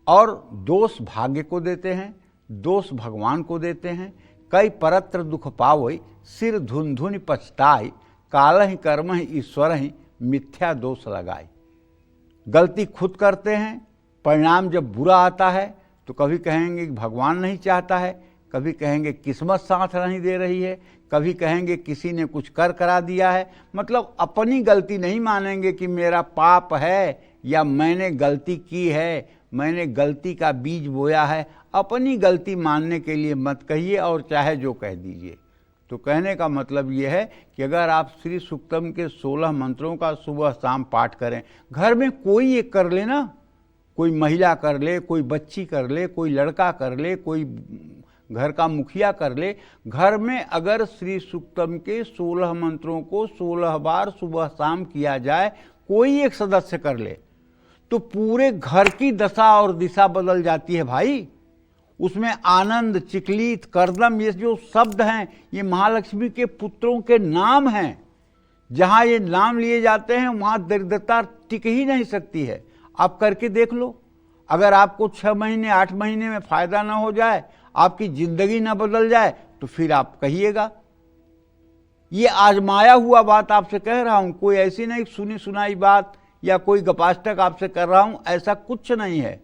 और दोष भाग्य को देते हैं, दोष भगवान को देते हैं। कई परत्र दुख पावई, सिर धुन धुन पछताई, कालहि कर्महि ईश्वरहि, मिथ्या दोष लगाई। गलती खुद करते हैं, परिणाम जब बुरा आता है तो कभी कहेंगे कि भगवान नहीं चाहता है, कभी कहेंगे किस्मत साथ नहीं दे रही है, कभी कहेंगे किसी ने कुछ कर करा दिया है। मतलब अपनी गलती नहीं मानेंगे कि मेरा पाप है या मैंने गलती की है, मैंने गलती का बीज बोया है। अपनी गलती मानने के लिए मत कहिए और चाहे जो कह दीजिए। तो कहने का मतलब ये है कि अगर आप श्री सूक्तम के 16 मंत्रों का सुबह शाम पाठ करें, घर में कोई एक कर ले ना, कोई महिला कर ले, कोई बच्ची कर ले, कोई लड़का कर ले, कोई घर का मुखिया कर ले। घर में अगर श्री सूक्तम के 16 मंत्रों को 16 बार सुबह शाम किया जाए, कोई एक सदस्य कर ले, तो पूरे घर की दशा और दिशा बदल जाती है भाई। उसमें आनंद, चिकलीत, करदम, ये जो शब्द हैं, ये महालक्ष्मी के पुत्रों के नाम हैं। जहां ये नाम लिए जाते हैं वहां दरिद्रता टिक ही नहीं सकती है। आप करके देख लो। अगर आपको 6 महीने 8 महीने में फायदा ना हो जाए, आपकी जिंदगी ना बदल जाए, तो फिर आप कहिएगा। ये आजमाया हुआ बात आपसे कह रहा हूं, कोई ऐसी नहीं सुनी सुनाई बात या कोई गपाष्टक आपसे कर रहा हूं, ऐसा कुछ नहीं है।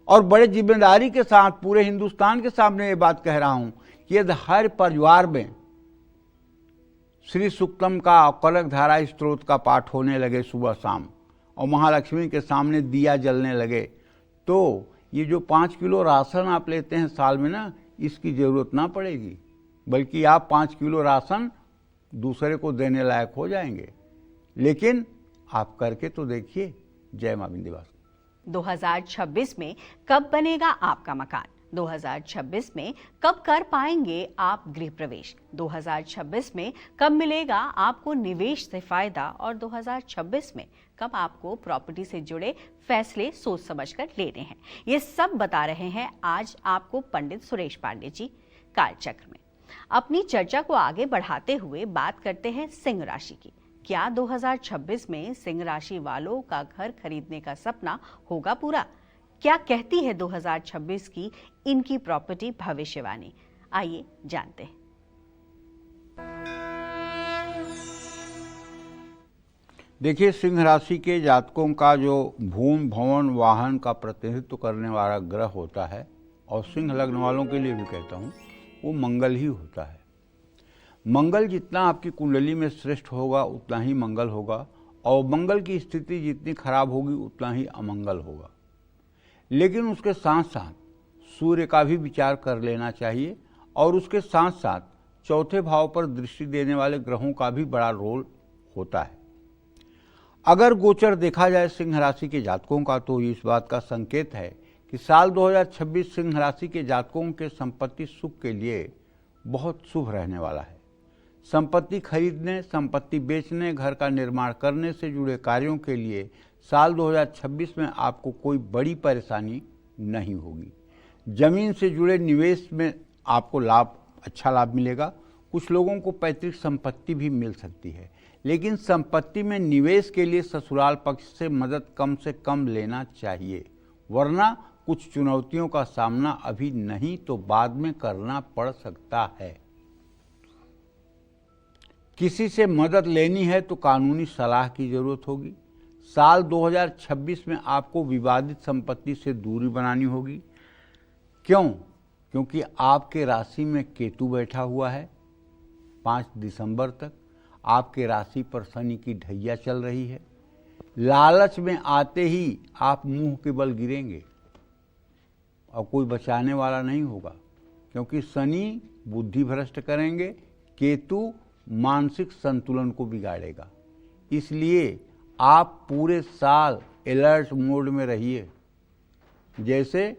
और बड़े जिम्मेदारी के साथ पूरे हिंदुस्तान के सामने ये बात कह रहा हूं कि यदि हर परिवार में श्री सूक्तम का, कनक धारा स्त्रोत का पाठ होने लगे सुबह शाम, और महालक्ष्मी के सामने दिया जलने लगे, तो ये जो 5 किलो राशन आप लेते हैं साल में ना, इसकी जरूरत ना पड़ेगी, बल्कि आप 5 किलो राशन दूसरे को देने लायक हो जाएंगे। लेकिन आप करके तो देखिए। जय मां विंध्यवासिनी। 2026 में कब बनेगा आपका मकान? 2026 में कब कर पाएंगे आप गृह प्रवेश? 2026 में कब मिलेगा आपको निवेश से फायदा? और 2026 में कब आपको प्रॉपर्टी से जुड़े फैसले सोच समझकर लेने हैं? ये सब बता रहे हैं आज आपको पंडित सुरेश पांडे जी कालचक्र में। अपनी चर्चा को आगे बढ़ाते हुए बात करते हैं सिंह राशि की। क्या 2026 में सिंह राशि वालों का घर खरीदने का सपना होगा पूरा? क्या कहती है 2026 की इनकी प्रॉपर्टी भविष्यवाणी? आइए जानते हैं। देखिए, सिंह राशि के जातकों का जो भूमि, भवन, वाहन का प्रतिनिधित्व करने वाला ग्रह होता है, और सिंह लग्न वालों के लिए भी कहता हूँ, वो मंगल ही होता है। मंगल जितना आपकी कुंडली में श्रेष्ठ होगा उतना ही मंगल होगा, और मंगल की स्थिति जितनी खराब होगी उतना ही अमंगल होगा। लेकिन उसके साथ साथ सूर्य का भी विचार कर लेना चाहिए, और उसके साथ साथ चौथे भाव पर दृष्टि देने वाले ग्रहों का भी बड़ा रोल होता है। अगर गोचर देखा जाए सिंह राशि के जातकों का, तो इस बात का संकेत है कि साल 2026 सिंह राशि के जातकों के संपत्ति सुख के लिए बहुत शुभ रहने वाला है। संपत्ति खरीदने, संपत्ति बेचने, घर का निर्माण करने से जुड़े कार्यों के लिए साल 2026 में आपको कोई बड़ी परेशानी नहीं होगी। जमीन से जुड़े निवेश में आपको अच्छा लाभ मिलेगा। कुछ लोगों को पैतृक संपत्ति भी मिल सकती है, लेकिन संपत्ति में निवेश के लिए ससुराल पक्ष से मदद कम से कम लेना चाहिए, वरना कुछ चुनौतियों का सामना अभी नहीं तो बाद में करना पड़ सकता है। किसी से मदद लेनी है तो कानूनी सलाह की जरूरत होगी। साल 2026 में आपको विवादित संपत्ति से दूरी बनानी होगी। क्यों? क्योंकि आपके राशि में केतु बैठा हुआ है 5 दिसंबर तक। आपके राशि पर शनि की ढैया चल रही है। लालच में आते ही आप मुंह के बल गिरेंगे और कोई बचाने वाला नहीं होगा, क्योंकि शनि बुद्धि भ्रष्ट करेंगे, केतु मानसिक संतुलन को बिगाड़ेगा। इसलिए आप पूरे साल अलर्ट मोड में रहिए। जैसे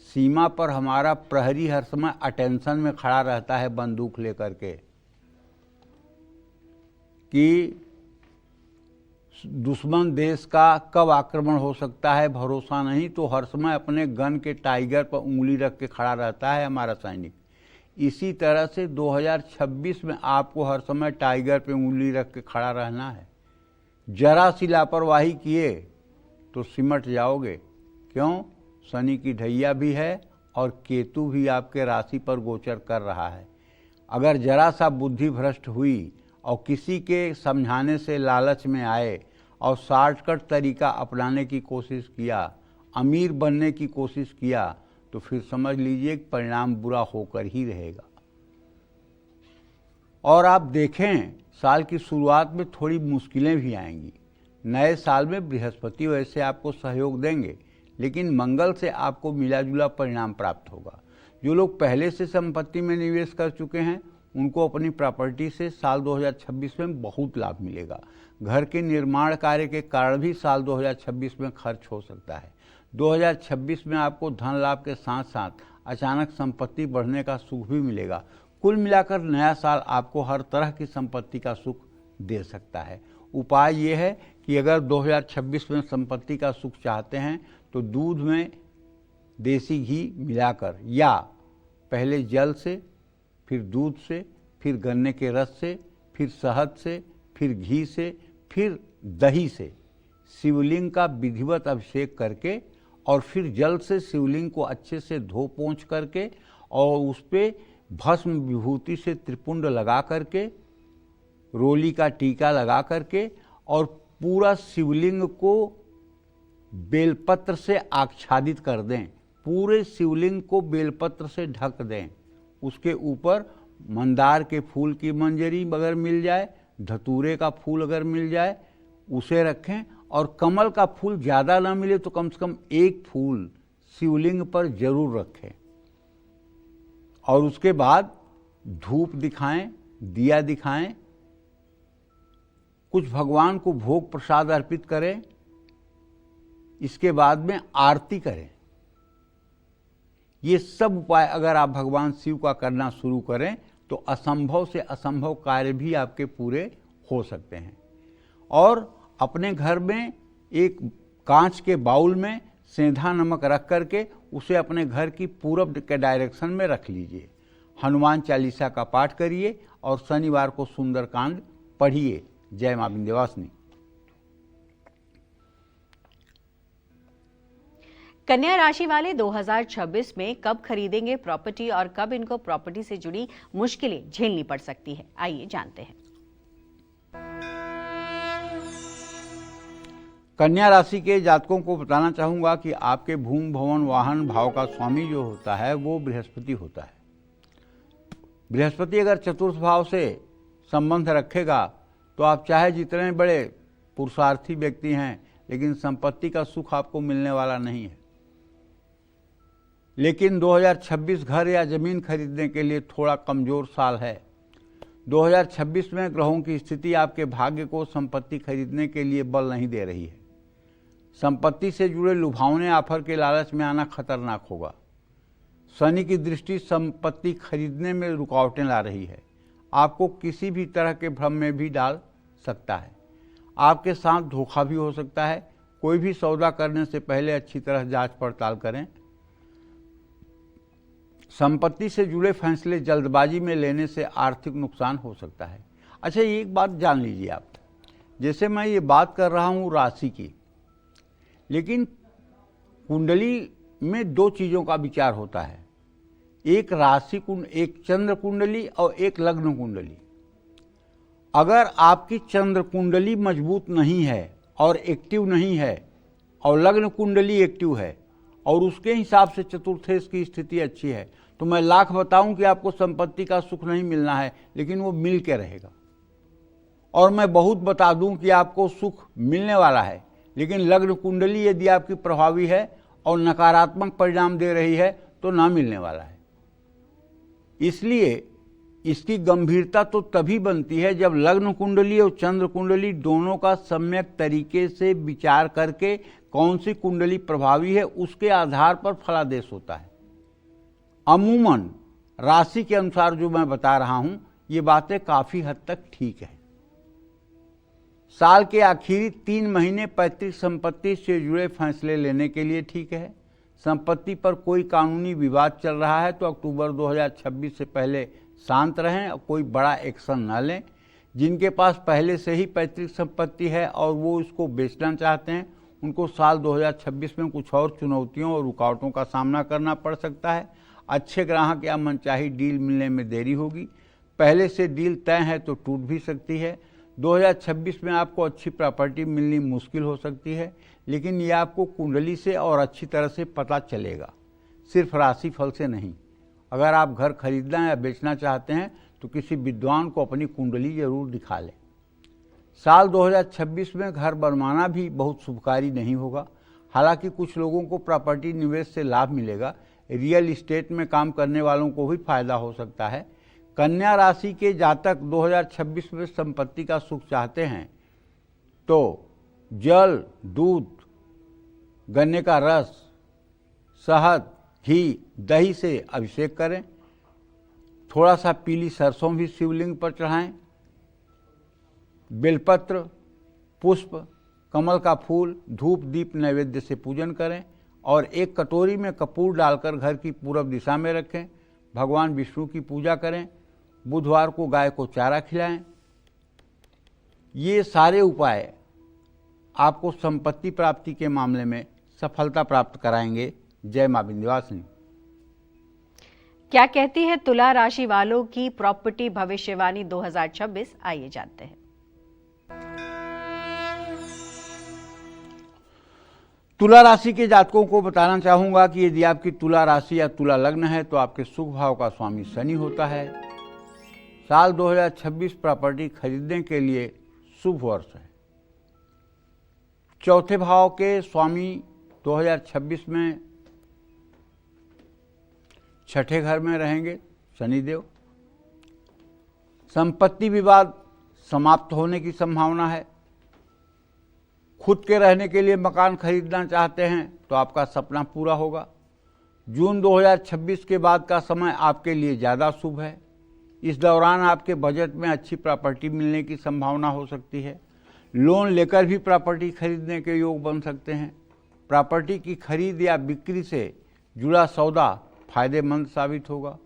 सीमा पर हमारा प्रहरी हर समय अटेंशन में खड़ा रहता है बंदूक लेकर के कि दुश्मन देश का कब आक्रमण हो सकता है भरोसा नहीं, तो हर समय अपने गन के टाइगर पर उंगली रख के खड़ा रहता है हमारा सैनिक। इसी तरह से 2026 में आपको हर समय टाइगर पे उंगली रख के खड़ा रहना है। जरा सी लापरवाही किए तो सिमट जाओगे। क्यों? शनि की ढैया भी है और केतु भी आपके राशि पर गोचर कर रहा है। अगर जरा सा बुद्धि भ्रष्ट हुई और किसी के समझाने से लालच में आए और शॉर्टकट तरीका अपनाने की कोशिश किया, अमीर बनने की कोशिश किया, तो फिर समझ लीजिए कि परिणाम बुरा होकर ही रहेगा। और आप देखें, साल की शुरुआत में थोड़ी मुश्किलें भी आएंगी। नए साल में बृहस्पति वैसे आपको सहयोग देंगे, लेकिन मंगल से आपको मिला जुला परिणाम प्राप्त होगा। जो लोग पहले से संपत्ति में निवेश कर चुके हैं उनको अपनी प्रॉपर्टी से साल 2026 में बहुत लाभ मिलेगा। घर के निर्माण कार्य के कारण भी साल 2026 में खर्च हो सकता है। 2026 में आपको धन लाभ के साथ साथ अचानक संपत्ति बढ़ने का सुख भी मिलेगा। कुल मिलाकर नया साल आपको हर तरह की संपत्ति का सुख दे सकता है। उपाय ये है कि अगर 2026 में संपत्ति का सुख चाहते हैं तो दूध में देसी घी मिलाकर, या पहले जल से, फिर दूध से, फिर गन्ने के रस से, फिर शहद से, फिर घी से, फिर दही से शिवलिंग का विधिवत अभिषेक करके और फिर जल से शिवलिंग को अच्छे से धो पोंछ करके और उस पर भस्म विभूति से त्रिपुंड लगा करके, रोली का टीका लगा करके और पूरा शिवलिंग को बेलपत्र से आच्छादित कर दें। पूरे शिवलिंग को बेलपत्र से ढक दें। उसके ऊपर मंदार के फूल की मंजरी अगर मिल जाए, धतूरे का फूल अगर मिल जाए उसे रखें, और कमल का फूल ज़्यादा ना मिले तो कम से कम एक फूल शिवलिंग पर जरूर रखें। और उसके बाद धूप दिखाएं, दिया दिखाएं, कुछ भगवान को भोग प्रसाद अर्पित करें। इसके बाद में आरती करें। ये सब उपाय अगर आप भगवान शिव का करना शुरू करें तो असंभव से असंभव कार्य भी आपके पूरे हो सकते हैं। और अपने घर में एक कांच के बाउल में सेंधा नमक रख करके उसे अपने घर की पूरब के डायरेक्शन में रख लीजिए। हनुमान चालीसा का पाठ करिए और शनिवार को सुंदरकांड पढ़िए। जय मां विंध्यवासिनी। कन्या राशि वाले 2026 में कब खरीदेंगे प्रॉपर्टी और कब इनको प्रॉपर्टी से जुड़ी मुश्किलें झेलनी पड़ सकती है, आइए जानते हैं। कन्या राशि के जातकों को बताना चाहूंगा कि आपके भूमि भवन वाहन भाव का स्वामी जो होता है वो बृहस्पति होता है। बृहस्पति अगर चतुर्थ भाव से संबंध रखेगा तो आप चाहे जितने बड़े पुरुषार्थी व्यक्ति हैं, लेकिन संपत्ति का सुख आपको मिलने वाला नहीं है। लेकिन 2026 घर या जमीन खरीदने के लिए थोड़ा कमजोर साल है। 2026 में ग्रहों की स्थिति आपके भाग्य को संपत्ति खरीदने के लिए बल नहीं दे रही है। संपत्ति से जुड़े लुभावने ऑफर के लालच में आना खतरनाक होगा। शनि की दृष्टि संपत्ति खरीदने में रुकावटें ला रही है। आपको किसी भी तरह के भ्रम में भी डाल सकता है। आपके साथ धोखा भी हो सकता है। कोई भी सौदा करने से पहले अच्छी तरह जांच पड़ताल करें। संपत्ति से जुड़े फैसले जल्दबाजी में लेने से आर्थिक नुकसान हो सकता है। अच्छा, एक बात जान लीजिए आप, जैसे मैं ये बात कर रहा हूँ राशि की, लेकिन कुंडली में दो चीज़ों का विचार होता है। एक राशि कुंड, एक चंद्र कुंडली और एक लग्न कुंडली। अगर आपकी चंद्र कुंडली मजबूत नहीं है और एक्टिव नहीं है और लग्न कुंडली एक्टिव है और उसके हिसाब से चतुर्थेश की स्थिति अच्छी है, तो मैं लाख बताऊं कि आपको संपत्ति का सुख नहीं मिलना है, लेकिन वो मिल के रहेगा। और मैं बहुत बता दूं कि आपको सुख मिलने वाला है, लेकिन लग्न कुंडली यदि आपकी प्रभावी है और नकारात्मक परिणाम दे रही है तो ना मिलने वाला है। इसलिए इसकी गंभीरता तो तभी बनती है जब लग्न कुंडली और चंद्र कुंडली दोनों का सम्यक तरीके से विचार करके कौन सी कुंडली प्रभावी है उसके आधार पर फलादेश होता है। अमूमन राशि के अनुसार जो मैं बता रहा हूं ये बातें काफी हद तक ठीक है। साल के आखिरी 3 महीने पैतृक संपत्ति से जुड़े फैसले लेने के लिए ठीक है। संपत्ति पर कोई कानूनी विवाद चल रहा है तो अक्टूबर 2026 से पहले शांत रहें और कोई बड़ा एक्शन न लें। जिनके पास पहले से ही पैतृक संपत्ति है और वो इसको बेचना चाहते हैं उनको साल 2026 में कुछ और चुनौतियों और रुकावटों का सामना करना पड़ सकता है। अच्छे ग्राहक या मनचाही डील मिलने में देरी होगी। पहले से डील तय है तो टूट भी सकती है। 2026 में आपको अच्छी प्रॉपर्टी मिलनी मुश्किल हो सकती है, लेकिन ये आपको कुंडली से और अच्छी तरह से पता चलेगा, सिर्फ राशिफल से नहीं। अगर आप घर खरीदना या बेचना चाहते हैं तो किसी विद्वान को अपनी कुंडली जरूर दिखा लें। साल 2026 में घर बनवाना भी बहुत शुभकारी नहीं होगा। हालांकि कुछ लोगों को प्रॉपर्टी निवेश से लाभ मिलेगा। रियल इस्टेट में काम करने वालों को भी फायदा हो सकता है। कन्या राशि के जातक 2026 में संपत्ति का सुख चाहते हैं तो जल, दूध, गन्ने का रस, शहद, घी, दही से अभिषेक करें। थोड़ा सा पीली सरसों भी शिवलिंग पर चढ़ाएं। बेलपत्र, पुष्प, कमल का फूल, धूप दीप नैवेद्य से पूजन करें और एक कटोरी में कपूर डालकर घर की पूरब दिशा में रखें। भगवान विष्णु की पूजा करें। बुधवार को गाय को चारा खिलाएं। ये सारे उपाय आपको संपत्ति प्राप्ति के मामले में सफलता प्राप्त कराएंगे। जय मां विंध्यवासिनी। क्या कहती है तुला राशि वालों की प्रॉपर्टी भविष्यवाणी 2026? आइए जानते हैं। तुला राशि के जातकों को बताना चाहूंगा कि यदि आपकी तुला राशि या तुला लग्न है तो आपके सुख भाव का स्वामी शनि होता है। साल 2026 प्रॉपर्टी खरीदने के लिए शुभ वर्ष है। चौथे भाव के स्वामी 2026 में छठे घर में रहेंगे शनिदेव। संपत्ति विवाद समाप्त होने की संभावना है। खुद के रहने के लिए मकान खरीदना चाहते हैं तो आपका सपना पूरा होगा। जून 2026 के बाद का समय आपके लिए ज़्यादा शुभ है। इस दौरान आपके बजट में अच्छी प्रॉपर्टी मिलने की संभावना हो सकती है। लोन लेकर भी प्रॉपर्टी खरीदने के योग बन सकते हैं। प्रॉपर्टी की खरीद या बिक्री से जुड़ा सौदा फायदेमंद साबित होगा।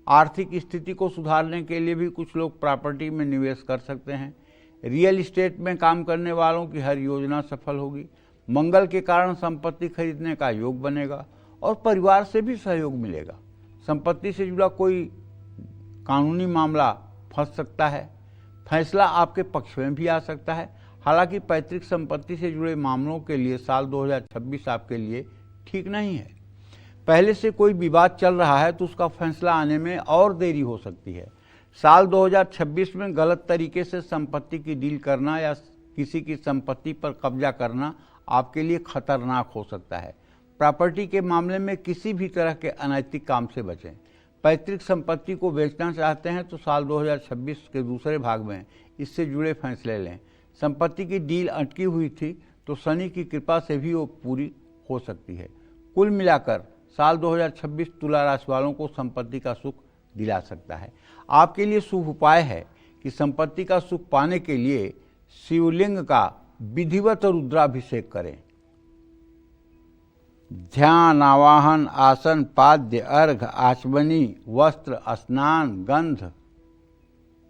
आर्थिक स्थिति को सुधारने के लिए भी कुछ लोग प्रॉपर्टी में निवेश कर सकते हैं। रियल इस्टेट में काम करने वालों की हर योजना सफल होगी। मंगल के कारण संपत्ति खरीदने का योग बनेगा और परिवार से भी सहयोग मिलेगा। संपत्ति से जुड़ा कोई कानूनी मामला फंस सकता है। फैसला आपके पक्ष में भी आ सकता है। हालांकि पैतृक संपत्ति से जुड़े मामलों के लिए साल 2026 आपके लिए ठीक नहीं है। पहले से कोई विवाद चल रहा है तो उसका फैसला आने में और देरी हो सकती है। साल 2026 में गलत तरीके से संपत्ति की डील करना या किसी की संपत्ति पर कब्जा करना आपके लिए खतरनाक हो सकता है। प्रॉपर्टी के मामले में किसी भी तरह के अनैतिक काम से बचें। पैतृक संपत्ति को बेचना चाहते हैं तो साल 2026 के दूसरे भाग में इससे जुड़े फैसले लें। संपत्ति की डील अटकी हुई थी तो शनि की कृपा से भी वो पूरी हो सकती है। कुल मिलाकर साल 2026 तुला राशि वालों को संपत्ति का सुख दिला सकता है। आपके लिए शुभ उपाय है कि संपत्ति का सुख पाने के लिए शिवलिंग का विधिवत रुद्राभिषेक करें। ध्यान, आवाहन, आसन, पाद्य, अर्घ, आचमनी, वस्त्र, स्नान, गंध,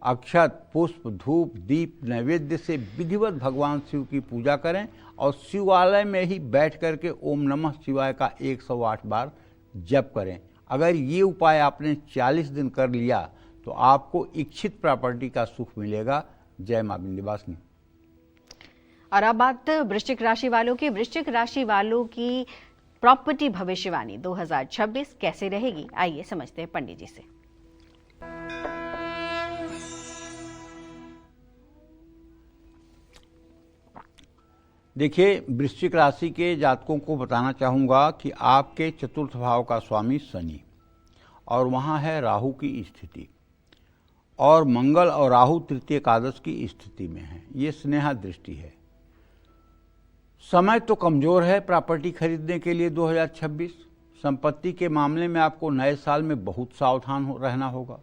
अक्षत, पुष्प, धूप, दीप, नैवेद्य से विधिवत भगवान शिव की पूजा करें और शिवालय में ही बैठ करके ओम नमः शिवाय का 108 बार जप करें। अगर ये उपाय आपने 40 दिन कर लिया तो आपको इच्छित प्रॉपर्टी का सुख मिलेगा। जय मां विंध्यवासिनी। और अब बात वृश्चिक राशि वालों की। वृश्चिक राशि वालों की प्रॉपर्टी भविष्यवाणी 2026 कैसे रहेगी? आइए समझते हैं पंडित जी से। देखिए, वृश्चिक राशि के जातकों को बताना चाहूँगा कि आपके चतुर्थ भाव का स्वामी शनि और वहाँ है राहु की स्थिति, और मंगल और राहु तृतीय एकादश की स्थिति में है। ये स्नेहा दृष्टि है। समय तो कमज़ोर है प्रॉपर्टी खरीदने के लिए 2026। संपत्ति के मामले में आपको नए साल में बहुत सावधान रहना होगा।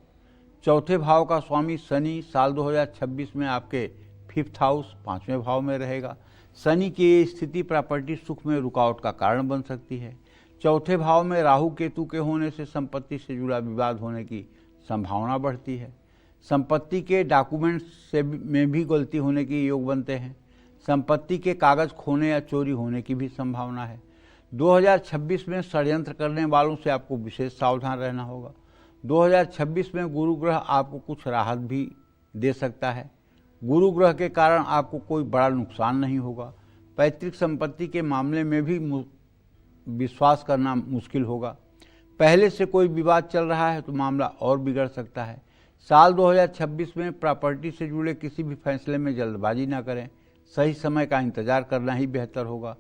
चौथे भाव का स्वामी शनि साल 2026 में आपके 5th हाउस 5वें भाव में रहेगा। शनि की ये स्थिति प्रॉपर्टी सुख में रुकावट का कारण बन सकती है। चौथे भाव में राहु केतु के होने से संपत्ति से जुड़ा विवाद होने की संभावना बढ़ती है। संपत्ति के डॉक्यूमेंट्स में भी गलती होने के योग बनते हैं। संपत्ति के कागज खोने या चोरी होने की भी संभावना है। 2026 में षड्यंत्र करने वालों से आपको विशेष सावधान रहना होगा। 2026 में गुरु ग्रह आपको कुछ राहत भी दे सकता है। गुरु ग्रह के कारण आपको कोई बड़ा नुकसान नहीं होगा। पैतृक संपत्ति के मामले में भी विश्वास करना मुश्किल होगा। पहले से कोई विवाद चल रहा है तो मामला और बिगड़ सकता है। साल 2026 में प्रॉपर्टी से जुड़े किसी भी फैसले में जल्दबाजी ना करें। सही समय का इंतजार करना ही बेहतर होगा।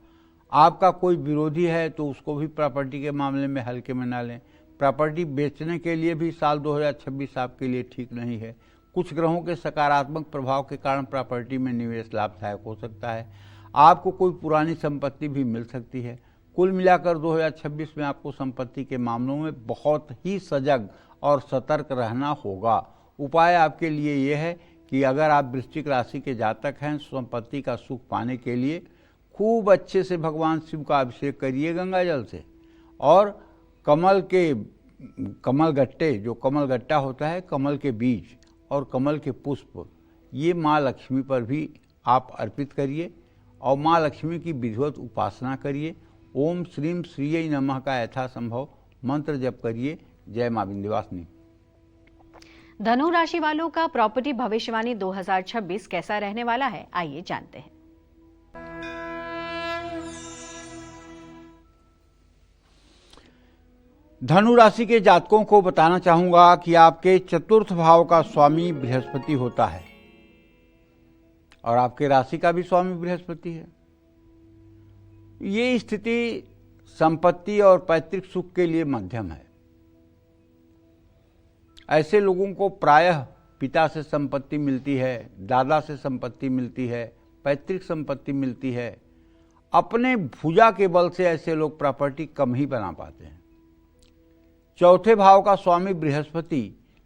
आपका कोई विरोधी है तो उसको भी प्रॉपर्टी के मामले में हल्के में ना लें। प्रॉपर्टी बेचने के लिए भी साल 2026 आपके लिए ठीक नहीं है। कुछ ग्रहों के सकारात्मक प्रभाव के कारण प्रॉपर्टी में निवेश लाभदायक हो सकता है। आपको कोई पुरानी संपत्ति भी मिल सकती है। कुल मिलाकर 2026 में आपको संपत्ति के मामलों में बहुत ही सजग और सतर्क रहना होगा। उपाय आपके लिए ये है कि अगर आप वृश्चिक राशि के जातक हैं, संपत्ति का सुख पाने के लिए खूब अच्छे से भगवान शिव का अभिषेक करिए गंगा जल से, और कमल गट्टे, जो कमल गट्टा होता है, कमल के बीज और कमल के पुष्प, ये माँ लक्ष्मी पर भी आप अर्पित करिए और माँ लक्ष्मी की विधिवत उपासना करिए। ओम श्रीम श्रीयै नमः का यथासंभव मंत्र जप करिए। जय माँ विंध्यवासिनी। धनु राशि वालों का प्रॉपर्टी भविष्यवाणी 2026 कैसा रहने वाला है, आइए जानते हैं। धनु राशि के जातकों को बताना चाहूंगा कि आपके चतुर्थ भाव का स्वामी बृहस्पति होता है और आपके राशि का भी स्वामी बृहस्पति है। ये स्थिति संपत्ति और पैतृक सुख के लिए मध्यम है। ऐसे लोगों को प्रायः पिता से संपत्ति मिलती है, दादा से संपत्ति मिलती है, पैतृक संपत्ति मिलती है। अपने भुजा के बल से ऐसे लोग प्रॉपर्टी कम ही बना पाते हैं। चौथे भाव का स्वामी बृहस्पति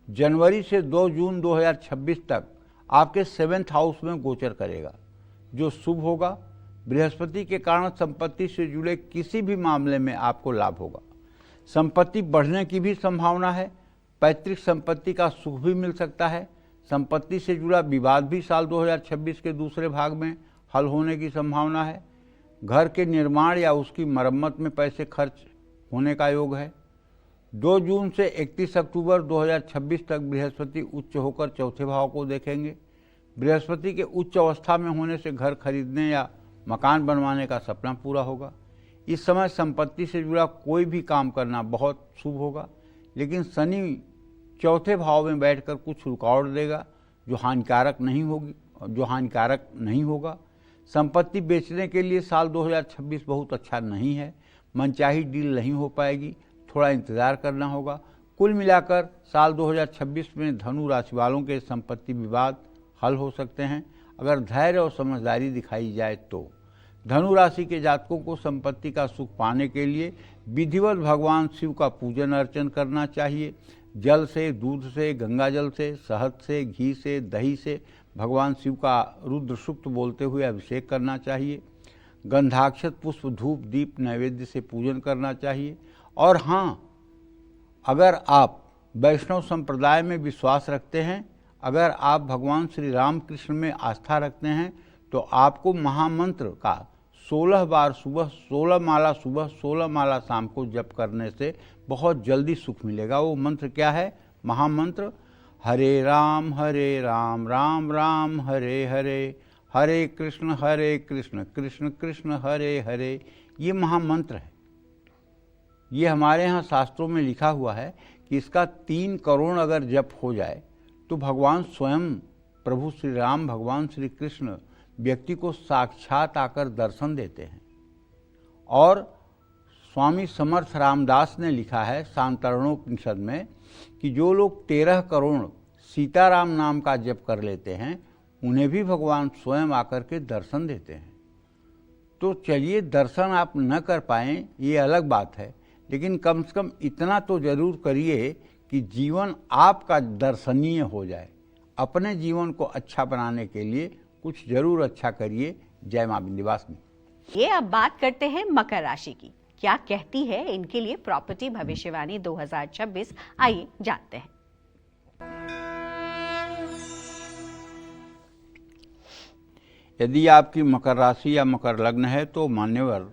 जनवरी से 2 जून 2026 तक आपके 7th हाउस में गोचर करेगा, जो शुभ होगा। बृहस्पति के कारण संपत्ति से जुड़े किसी भी मामले में आपको लाभ होगा। संपत्ति बढ़ने की भी संभावना है। पैतृक संपत्ति का सुख भी मिल सकता है। संपत्ति से जुड़ा विवाद भी साल 2026 के दूसरे भाग में हल होने की संभावना है। घर के निर्माण या उसकी मरम्मत में पैसे खर्च होने का योग है। 2 जून से 31 अक्टूबर 2026 तक बृहस्पति उच्च होकर चौथे भाव को देखेंगे। बृहस्पति के उच्च अवस्था में होने से घर खरीदने या मकान बनवाने का सपना पूरा होगा। इस समय संपत्ति से जुड़ा कोई भी काम करना बहुत शुभ होगा, लेकिन शनि चौथे भाव में बैठकर कुछ रुकावट देगा जो हानिकारक नहीं होगा। संपत्ति बेचने के लिए साल 2026 बहुत अच्छा नहीं है। मनचाही डील नहीं हो पाएगी, थोड़ा इंतज़ार करना होगा। कुल मिलाकर साल 2026 में धनु राशि वालों के संपत्ति विवाद हल हो सकते हैं अगर धैर्य और समझदारी दिखाई जाए तो। धनु राशि के जातकों को संपत्ति का सुख पाने के लिए विधिवत भगवान शिव का पूजन अर्चन करना चाहिए। जल से, दूध से, गंगा जल से, शहद से, घी से, दही से भगवान शिव का रुद्र सूक्त बोलते हुए अभिषेक करना चाहिए। गंधाक्षत, पुष्प, धूप, दीप नैवेद्य से पूजन करना चाहिए। और हाँ, अगर आप वैष्णव संप्रदाय में विश्वास रखते हैं, अगर आप भगवान श्री राम कृष्ण में आस्था रखते हैं, तो आपको महामंत्र का 16 बार सुबह, 16 माला सुबह, 16 माला शाम को जप करने से बहुत जल्दी सुख मिलेगा। वो मंत्र क्या है? महामंत्र हरे राम राम राम हरे हरे, हरे कृष्ण कृष्ण कृष्ण हरे हरे। ये महामंत्र है। ये हमारे यहाँ शास्त्रों में लिखा हुआ है कि इसका 3 करोड़ अगर जप हो जाए तो भगवान स्वयं प्रभु श्री राम, भगवान श्री कृष्ण व्यक्ति को साक्षात आकर दर्शन देते हैं। और स्वामी समर्थ रामदास ने लिखा है शांतरणोपनिषद में कि जो लोग 13 करोड़ सीताराम नाम का जप कर लेते हैं उन्हें भी भगवान स्वयं आकर के दर्शन देते हैं। तो चलिए, दर्शन आप न कर पाएँ ये अलग बात है, लेकिन कम से कम इतना तो जरूर करिए कि जीवन आपका दर्शनीय हो जाए। अपने जीवन को अच्छा बनाने के लिए कुछ जरूर अच्छा करिए। जय मां विंध्यवासिनी। ये अब बात करते हैं मकर राशि की। क्या कहती है इनके लिए प्रॉपर्टी भविष्यवाणी 2026? आइए जानते हैं। यदि आपकी मकर राशि या मकर लग्न है तो मान्यवर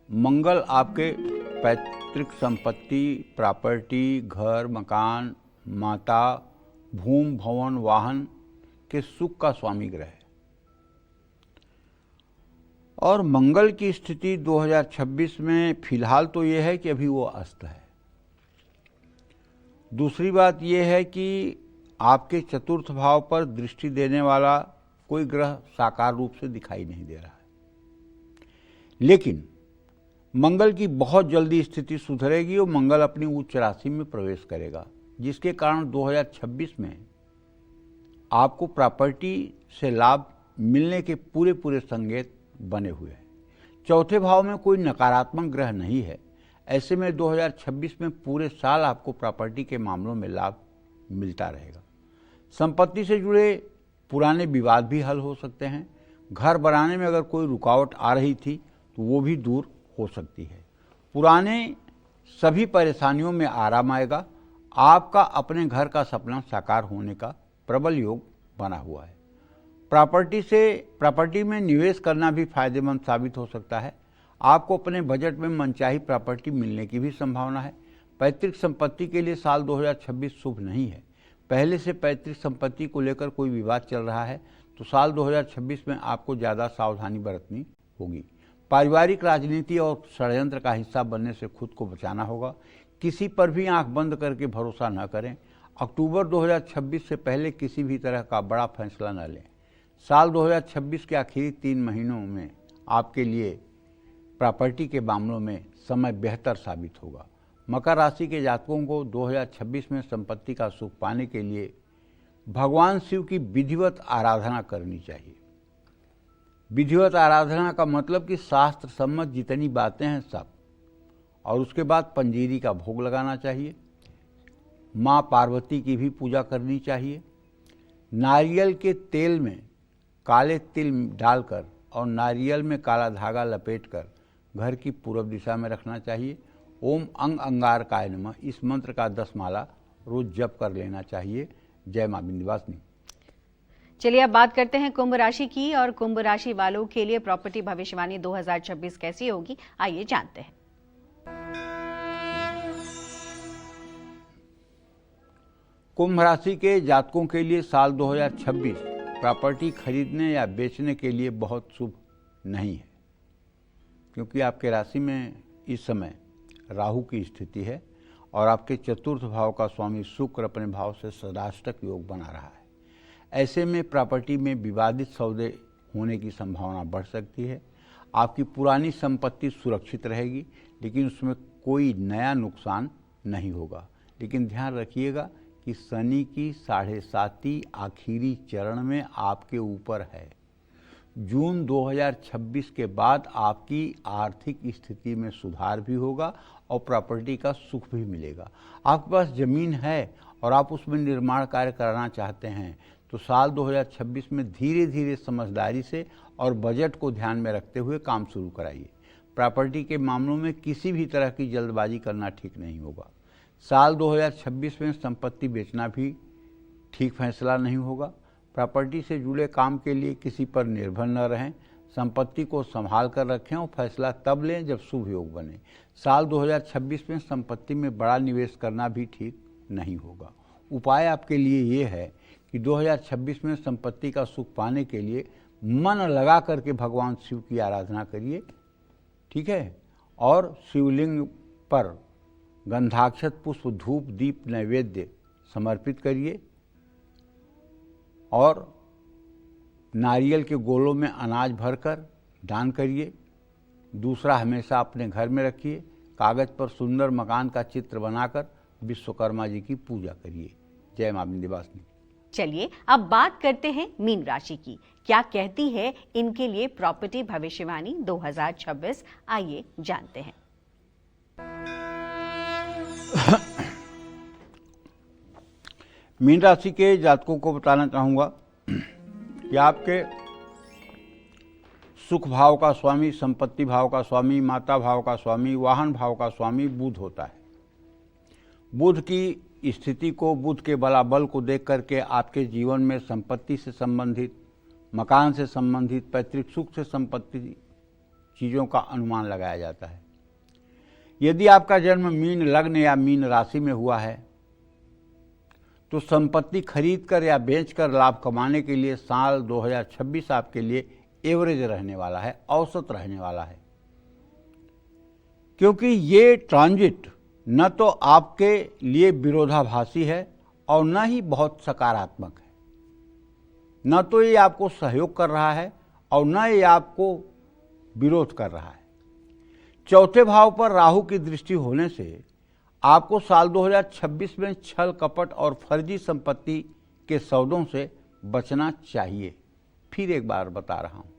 मंगल आपके पैतृक संपत्ति, प्रॉपर्टी, घर, मकान, माता, भूमि, भवन, वाहन के सुख का स्वामी ग्रह है। और मंगल की स्थिति 2026 में फिलहाल तो ये है कि अभी वो अस्त है। दूसरी बात यह है कि आपके चतुर्थ भाव पर दृष्टि देने वाला कोई ग्रह साकार रूप से दिखाई नहीं दे रहा है, लेकिन मंगल की बहुत जल्दी स्थिति सुधरेगी और मंगल अपनी उच्च राशि में प्रवेश करेगा, जिसके कारण 2026 में आपको प्रॉपर्टी से लाभ मिलने के पूरे संकेत बने हुए हैं। चौथे भाव में कोई नकारात्मक ग्रह नहीं है। ऐसे में 2026 में पूरे साल आपको प्रॉपर्टी के मामलों में लाभ मिलता रहेगा। संपत्ति से जुड़े पुराने विवाद भी हल हो सकते हैं। घर बनाने में अगर कोई रुकावट आ रही थी तो वो भी दूर हो सकती है। पुराने सभी परेशानियों में आराम आएगा। आपका अपने घर का सपना साकार होने का प्रबल योग बना हुआ है। प्रॉपर्टी में निवेश करना भी फायदेमंद साबित हो सकता है। आपको अपने बजट में मनचाही प्रॉपर्टी मिलने की भी संभावना है। पैतृक संपत्ति के लिए साल 2026 शुभ नहीं है। पहले से पैतृक संपत्ति को लेकर कोई विवाद चल रहा है तो साल 2026 में आपको ज़्यादा सावधानी बरतनी होगी। पारिवारिक राजनीति और षड्यंत्र का हिस्सा बनने से खुद को बचाना होगा। किसी पर भी आंख बंद करके भरोसा न करें। अक्टूबर 2026 से पहले किसी भी तरह का बड़ा फैसला न लें। साल 2026 के आखिरी 3 महीनों में आपके लिए प्रॉपर्टी के मामलों में समय बेहतर साबित होगा। मकर राशि के जातकों को 2026 में संपत्ति का सुख पाने के लिए भगवान शिव की विधिवत आराधना करनी चाहिए। विधिवत आराधना का मतलब कि शास्त्र सम्मत जितनी बातें हैं सब, और उसके बाद पंजीरी का भोग लगाना चाहिए। माँ पार्वती की भी पूजा करनी चाहिए। नारियल के तेल में काले तिल डालकर और नारियल में काला धागा लपेटकर घर की पूर्व दिशा में रखना चाहिए। ओम अंग अंगारकाय नमः इस मंत्र का 10 माला रोज जप कर लेना चाहिए। जय मां विंध्यवासिनी। चलिए अब बात करते हैं कुंभ राशि की, और कुंभ राशि वालों के लिए प्रॉपर्टी भविष्यवाणी 2026 कैसी होगी, आइए जानते हैं। कुंभ राशि के जातकों के लिए साल 2026 प्रॉपर्टी खरीदने या बेचने के लिए बहुत शुभ नहीं है, क्योंकि आपके राशि में इस समय राहु की स्थिति है और आपके चतुर्थ भाव का स्वामी शुक्र अपने भाव से सदाष्टक योग बना रहा है। ऐसे में प्रॉपर्टी में विवादित सौदे होने की संभावना बढ़ सकती है। आपकी पुरानी संपत्ति सुरक्षित रहेगी, लेकिन उसमें कोई नया नुकसान नहीं होगा। लेकिन ध्यान रखिएगा कि शनि की 7.5 आखिरी चरण में आपके ऊपर है। जून 2026 के बाद आपकी आर्थिक स्थिति में सुधार भी होगा और प्रॉपर्टी का सुख भी मिलेगा। आपके पास ज़मीन है और आप उसमें निर्माण कार्य करना चाहते हैं तो साल 2026 में धीरे धीरे समझदारी से और बजट को ध्यान में रखते हुए काम शुरू कराइए। प्रॉपर्टी के मामलों में किसी भी तरह की जल्दबाजी करना ठीक नहीं होगा। साल 2026 में संपत्ति बेचना भी ठीक फैसला नहीं होगा। प्रॉपर्टी से जुड़े काम के लिए किसी पर निर्भर न रहें। संपत्ति को संभाल कर रखें और फैसला तब लें जब शुभ योग बने। साल 2026 में संपत्ति में बड़ा निवेश करना भी ठीक नहीं होगा। उपाय आपके लिए ये है कि 2026 में संपत्ति का सुख पाने के लिए मन लगा करके भगवान शिव की आराधना करिए, ठीक है। और शिवलिंग पर गंधाक्षत पुष्प धूप दीप नैवेद्य समर्पित करिए और नारियल के गोलों में अनाज भरकर दान करिए। दूसरा, हमेशा अपने घर में रखिए। कागज पर सुंदर मकान का चित्र बनाकर विश्वकर्मा जी की पूजा करिए। जय मां विंध्यवासिनी। चलिए अब बात करते हैं मीन राशि की। क्या कहती है इनके लिए प्रॉपर्टी भविष्यवाणी 2026? आइए जानते हैं। मीन राशि के जातकों को बताना चाहूंगा कि आपके सुख भाव का स्वामी, संपत्ति भाव का स्वामी, माता भाव का स्वामी, वाहन भाव का स्वामी बुध होता है। बुध की स्थिति को, बुध के बलाबल को देख करके आपके जीवन में संपत्ति से संबंधित, मकान से संबंधित, पैतृक सुख से संपत्ति चीज़ों का अनुमान लगाया जाता है। यदि आपका जन्म मीन लग्न या मीन राशि में हुआ है तो संपत्ति खरीद कर या बेचकर लाभ कमाने के लिए साल 2026 आपके लिए एवरेज रहने वाला है, औसत रहने वाला है। क्योंकि ये ट्रांजिट न तो आपके लिए विरोधाभासी है और न ही बहुत सकारात्मक है। न तो ये आपको सहयोग कर रहा है और न ये आपको विरोध कर रहा है। चौथे भाव पर राहु की दृष्टि होने से आपको साल 2026 में छल कपट और फर्जी संपत्ति के सौदों से बचना चाहिए। फिर एक बार बता रहा हूं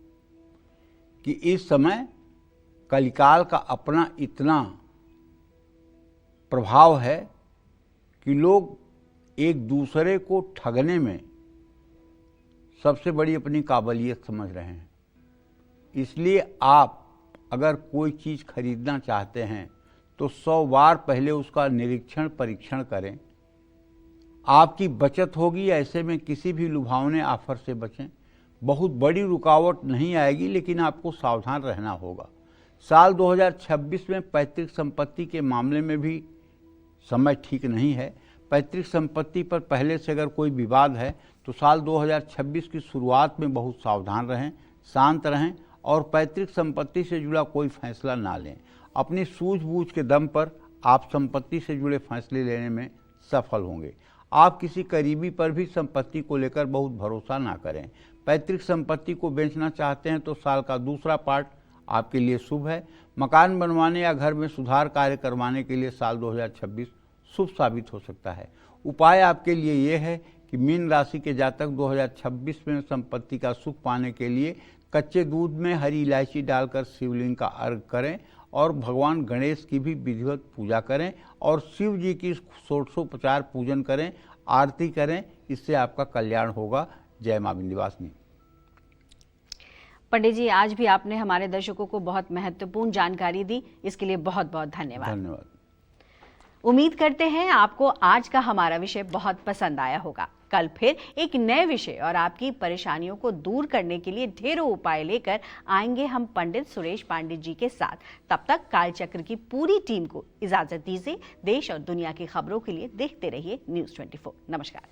कि इस समय कलिकाल का अपना इतना प्रभाव है कि लोग एक दूसरे को ठगने में सबसे बड़ी अपनी काबिलियत समझ रहे हैं। इसलिए आप अगर कोई चीज़ खरीदना चाहते हैं तो 100 बार पहले उसका निरीक्षण परीक्षण करें। आपकी बचत होगी, ऐसे में किसी भी लुभावने ऑफर से बचें। बहुत बड़ी रुकावट नहीं आएगी, लेकिन आपको सावधान रहना होगा। साल 2026 में पैतृक संपत्ति के मामले में भी समय ठीक नहीं है। पैतृक संपत्ति पर पहले से अगर कोई विवाद है तो साल 2026 की शुरुआत में बहुत सावधान रहें, शांत रहें और पैतृक संपत्ति से जुड़ा कोई फैसला ना लें। अपनी सूझबूझ के दम पर आप संपत्ति से जुड़े फैसले लेने में सफल होंगे। आप किसी करीबी पर भी संपत्ति को लेकर बहुत भरोसा ना करें। पैतृक संपत्ति को बेचना चाहते हैं तो साल का दूसरा पार्ट आपके लिए शुभ है। मकान बनवाने या घर में सुधार कार्य करवाने के लिए साल 2026 शुभ साबित हो सकता है। उपाय आपके लिए ये है कि मीन राशि के जातक 2026 में संपत्ति का सुख पाने के लिए कच्चे दूध में हरी इलायची डालकर शिवलिंग का अर्घ करें और भगवान गणेश की भी विधिवत पूजा करें और शिव जी की षोडशोपचार पूजन करें, आरती करें। इससे आपका कल्याण होगा। जय मां विंध्यवासिनी। पंडित जी, आज भी आपने हमारे दर्शकों को बहुत महत्वपूर्ण जानकारी दी, इसके लिए बहुत बहुत धन्यवाद। धन्यवाद। उम्मीद करते हैं आपको आज का हमारा विषय बहुत पसंद आया होगा। कल फिर एक नए विषय और आपकी परेशानियों को दूर करने के लिए ढेरों उपाय लेकर आएंगे हम पंडित सुरेश पांडे जी के साथ। तब तक कालचक्र की पूरी टीम को इजाजत दीजिए। देश और दुनिया की खबरों के लिए देखते रहिए News 24। नमस्कार।